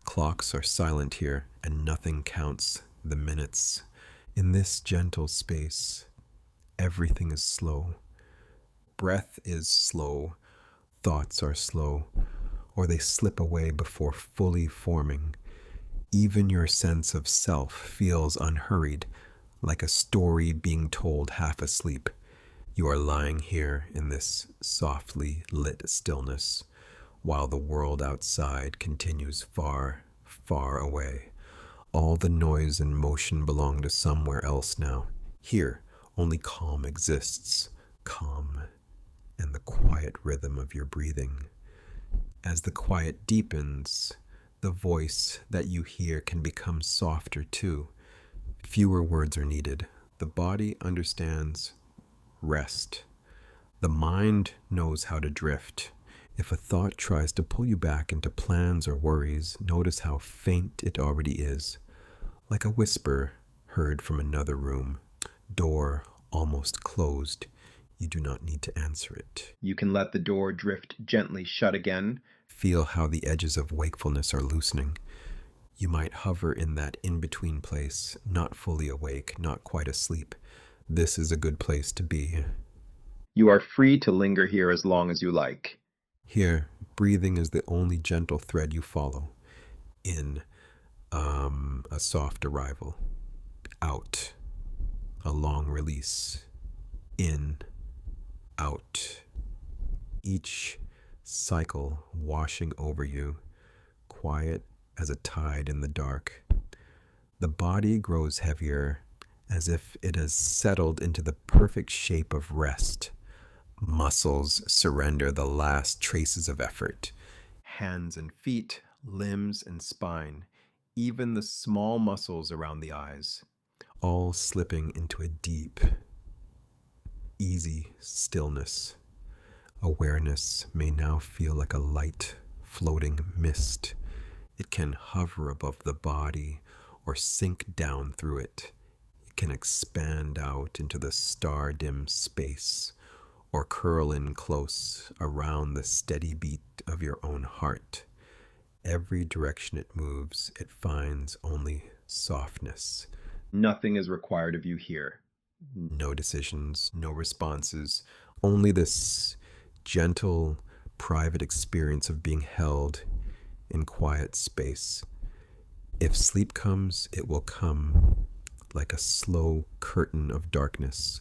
Clocks are silent here, and nothing counts the minutes. In this gentle space, everything is slow. Breath is slow, thoughts are slow, or they slip away before fully forming. Even your sense of self feels unhurried, like a story being told half asleep. You are lying here in this softly lit stillness, while the world outside continues far, far away. All the noise and motion belong to somewhere else now. Here, only calm exists, calm and the quiet rhythm of your breathing. As the quiet deepens, the voice that you hear can become softer too. Fewer words are needed. The body understands rest. The mind knows how to drift. If a thought tries to pull you back into plans or worries, notice how faint it already is, like a whisper heard from another room. Door almost closed. You do not need to answer it. You can let the door drift gently shut again. Feel how the edges of wakefulness are loosening. You might hover in that in-between place, not fully awake, not quite asleep. This is a good place to be. You are free to linger here as long as you like. Here, breathing is the only gentle thread you follow. In, a soft arrival. Out, a long release. In, out. Each cycle washing over you, quiet as a tide in the dark. The body grows heavier, as if it has settled into the perfect shape of rest. Muscles surrender the last traces of effort. Hands and feet, limbs and spine, even the small muscles around the eyes, all slipping into a deep, easy stillness. Awareness may now feel like a light, floating mist. It can hover above the body or sink down through it. It can expand out into the star-dim space or curl in close around the steady beat of your own heart. Every direction it moves, it finds only softness. Nothing is required of you here. No decisions, no responses, only this gentle, private experience of being held in quiet space. If sleep comes, it will come like a slow curtain of darkness,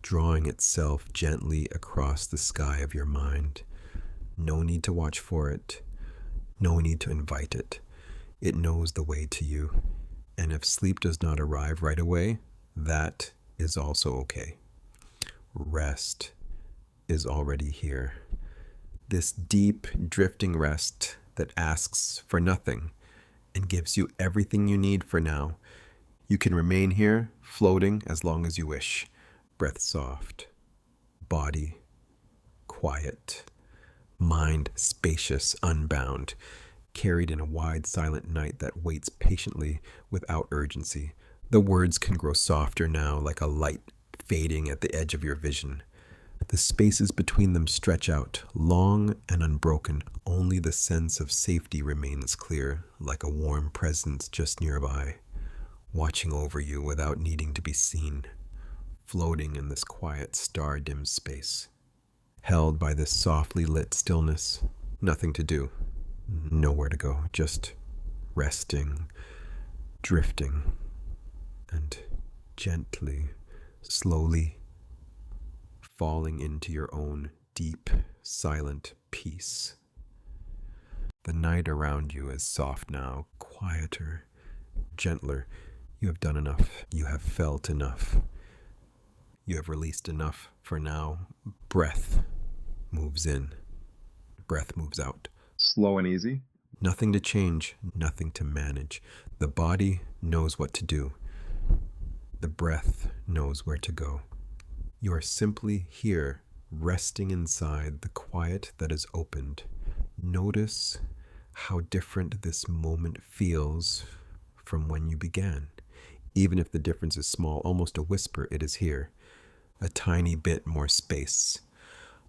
drawing itself gently across the sky of your mind. No need to watch for it. No need to invite it. It knows the way to you. And if sleep does not arrive right away, that is also okay. Rest is already here. This deep, drifting rest that asks for nothing and gives you everything you need for now. You can remain here, floating as long as you wish. Breath soft, body quiet, mind spacious, unbound, carried in a wide, silent night that waits patiently without urgency. The words can grow softer now, like a light fading at the edge of your vision. The spaces between them stretch out, long and unbroken. Only the sense of safety remains clear, like a warm presence just nearby, watching over you without needing to be seen, floating in this quiet, star-dimmed space, held by this softly lit stillness. Nothing to do, nowhere to go, just resting, drifting, and gently, slowly falling into your own deep, silent peace. The night around you is soft now, quieter, gentler. You have done enough. You have felt enough. You have released enough for now. Breath moves in. Breath moves out. Slow and easy. Nothing to change, nothing to manage. The body knows what to do. The breath knows where to go. You are simply here, resting inside the quiet that is opened. Notice how different this moment feels from when you began. Even if the difference is small, almost a whisper, it is here. A tiny bit more space,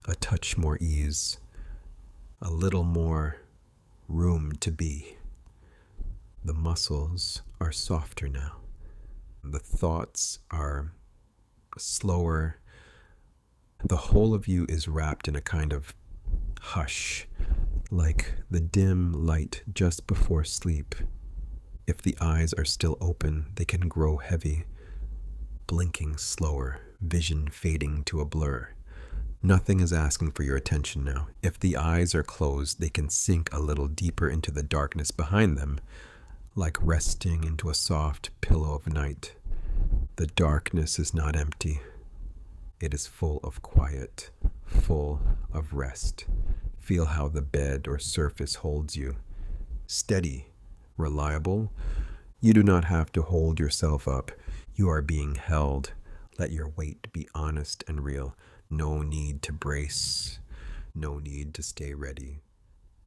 a touch more ease, a little more room to be. The muscles are softer now. The thoughts are slower. The whole of you is wrapped in a kind of hush, like the dim light just before sleep. If the eyes are still open, they can grow heavy, blinking slower, vision fading to a blur. Nothing is asking for your attention now. If the eyes are closed, they can sink a little deeper into the darkness behind them, like resting into a soft pillow of night. The darkness is not empty. It is full of quiet, full of rest. Feel how the bed or surface holds you. Steady, reliable. You do not have to hold yourself up. You are being held. Let your weight be honest and real. No need to brace. No need to stay ready.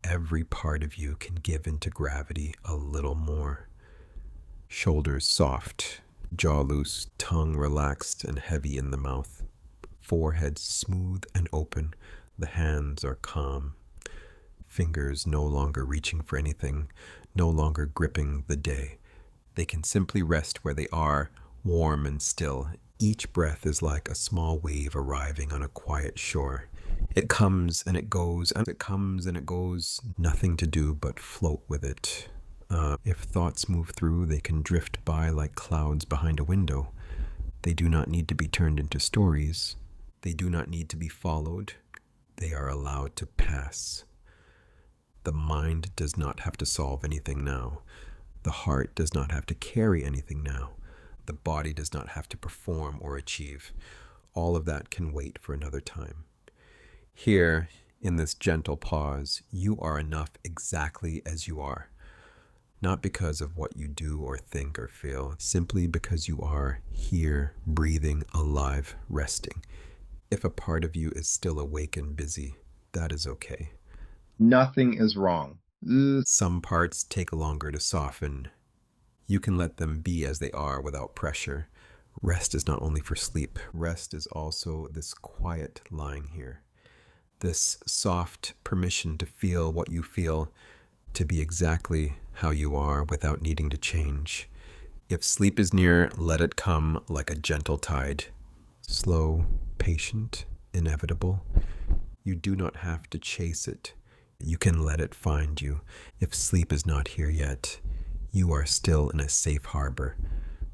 Every part of you can give into gravity a little more. Shoulders soft, jaw loose, tongue relaxed and heavy in the mouth. Forehead smooth and open. The hands are calm. Fingers no longer reaching for anything, no longer gripping the day. They can simply rest where they are, warm and still. Each breath is like a small wave arriving on a quiet shore. It comes and it goes, and it comes and it goes. Nothing to do but float with it. If thoughts move through, they can drift by like clouds behind a window. They do not need to be turned into stories. They do not need to be followed. They are allowed to pass. The mind does not have to solve anything now. The heart does not have to carry anything now. The body does not have to perform or achieve. All of that can wait for another time. Here, in this gentle pause, you are enough exactly as you are. Not because of what you do or think or feel, simply because you are here, breathing, alive, resting. If a part of you is still awake and busy, that is okay. Nothing is wrong. Some parts take longer to soften. You can let them be as they are without pressure. Rest is not only for sleep. Rest is also this quiet lying here. This soft permission to feel what you feel, to be exactly how you are without needing to change. If sleep is near, let it come like a gentle tide. Slow, patient, inevitable. You do not have to chase it. You can let it find you. If sleep is not here yet, You are still in a safe harbor.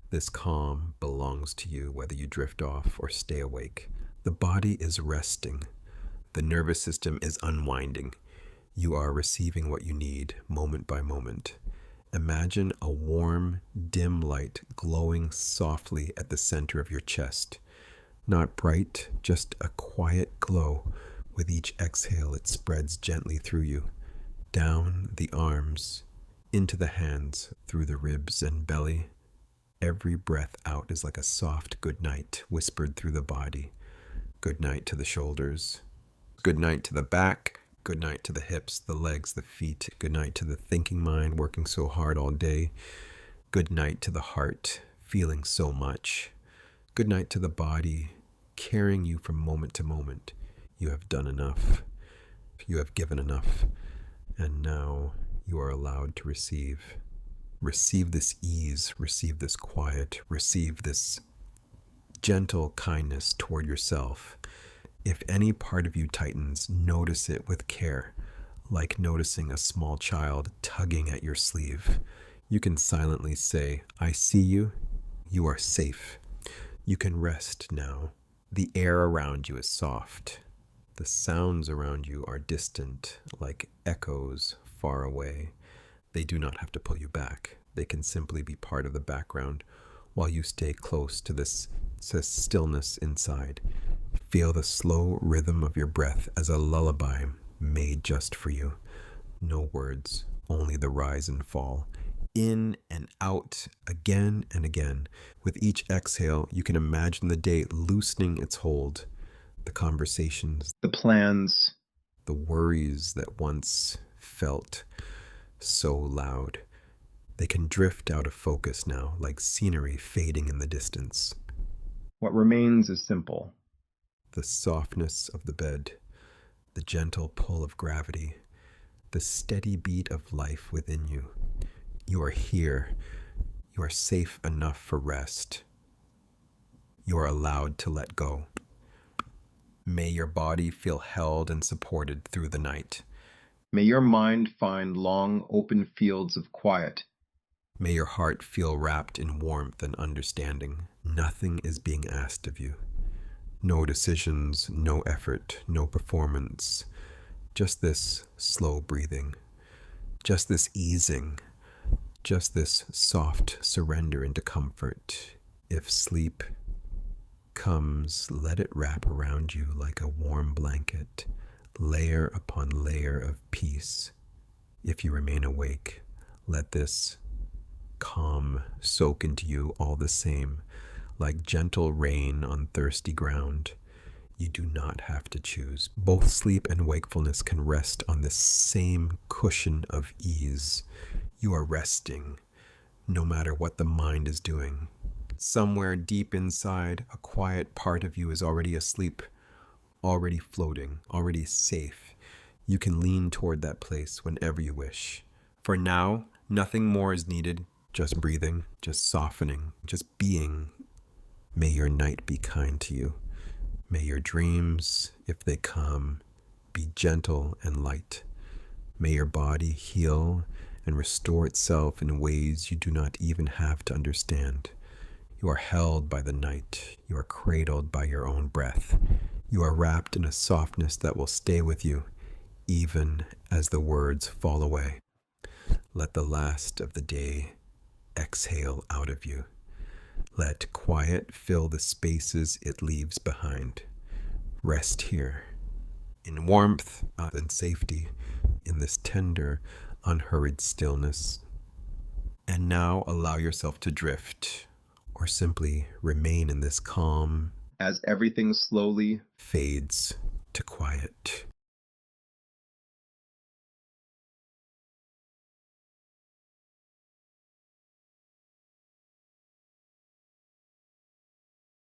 This calm belongs to you whether you drift off or stay awake. The body is resting. The nervous system is unwinding. You are receiving what you need moment by moment. Imagine a warm, dim light glowing softly at the center of your chest. Not bright, just a quiet glow. With each exhale, it spreads gently through you, down the arms, into the hands, through the ribs and belly. Every breath out is like a soft good night whispered through the body. Good night to the shoulders. Good night to the back. Good night to the hips, the legs, the feet. Good night to the thinking mind working so hard all day. Good night to the heart, feeling so much. Good night to the body, carrying you from moment to moment. You have done enough. You have given enough. And now you are allowed to receive. Receive this ease, receive this quiet, receive this gentle kindness toward yourself. If any part of you tightens, notice it with care, like noticing a small child tugging at your sleeve. You can silently say, I see you. You are safe. You can rest now. The air around you is soft. The sounds around you are distant, like echoes far away. They do not have to pull you back. They can simply be part of the background while you stay close to this stillness inside. Feel the slow rhythm of your breath as a lullaby made just for you. No words, only the rise and fall. In and out, again and again. With each exhale, you can imagine the day loosening its hold. The conversations, the plans, the worries that once felt so loud. They can drift out of focus now, like scenery fading in the distance. What remains is simple. The softness of the bed, the gentle pull of gravity, the steady beat of life within you. You are here. You are safe enough for rest. You are allowed to let go. May your body feel held and supported through the night. May your mind find long, open fields of quiet. May your heart feel wrapped in warmth and understanding. Nothing is being asked of you. No decisions, no effort, no performance. Just this slow breathing. Just this easing. Just this soft surrender into comfort. If sleep comes, let it wrap around you like a warm blanket, layer upon layer of peace. If you remain awake, let this calm soak into you all the same, like gentle rain on thirsty ground. You do not have to choose. Both sleep and wakefulness can rest on this same cushion of ease. You are resting, no matter what the mind is doing. Somewhere deep inside, a quiet part of you is already asleep, already floating, already safe. You can lean toward that place whenever you wish. For now, nothing more is needed. Just breathing, just softening, just being. May your night be kind to you. May your dreams, if they come, be gentle and light. May your body heal and restore itself in ways you do not even have to understand. You are held by the night. You are cradled by your own breath. You are wrapped in a softness that will stay with you, even as the words fall away. Let the last of the day exhale out of you. Let quiet fill the spaces it leaves behind. Rest here, in warmth and safety, in this tender, unhurried stillness. And now allow yourself to drift, or simply remain in this calm as everything slowly fades to quiet.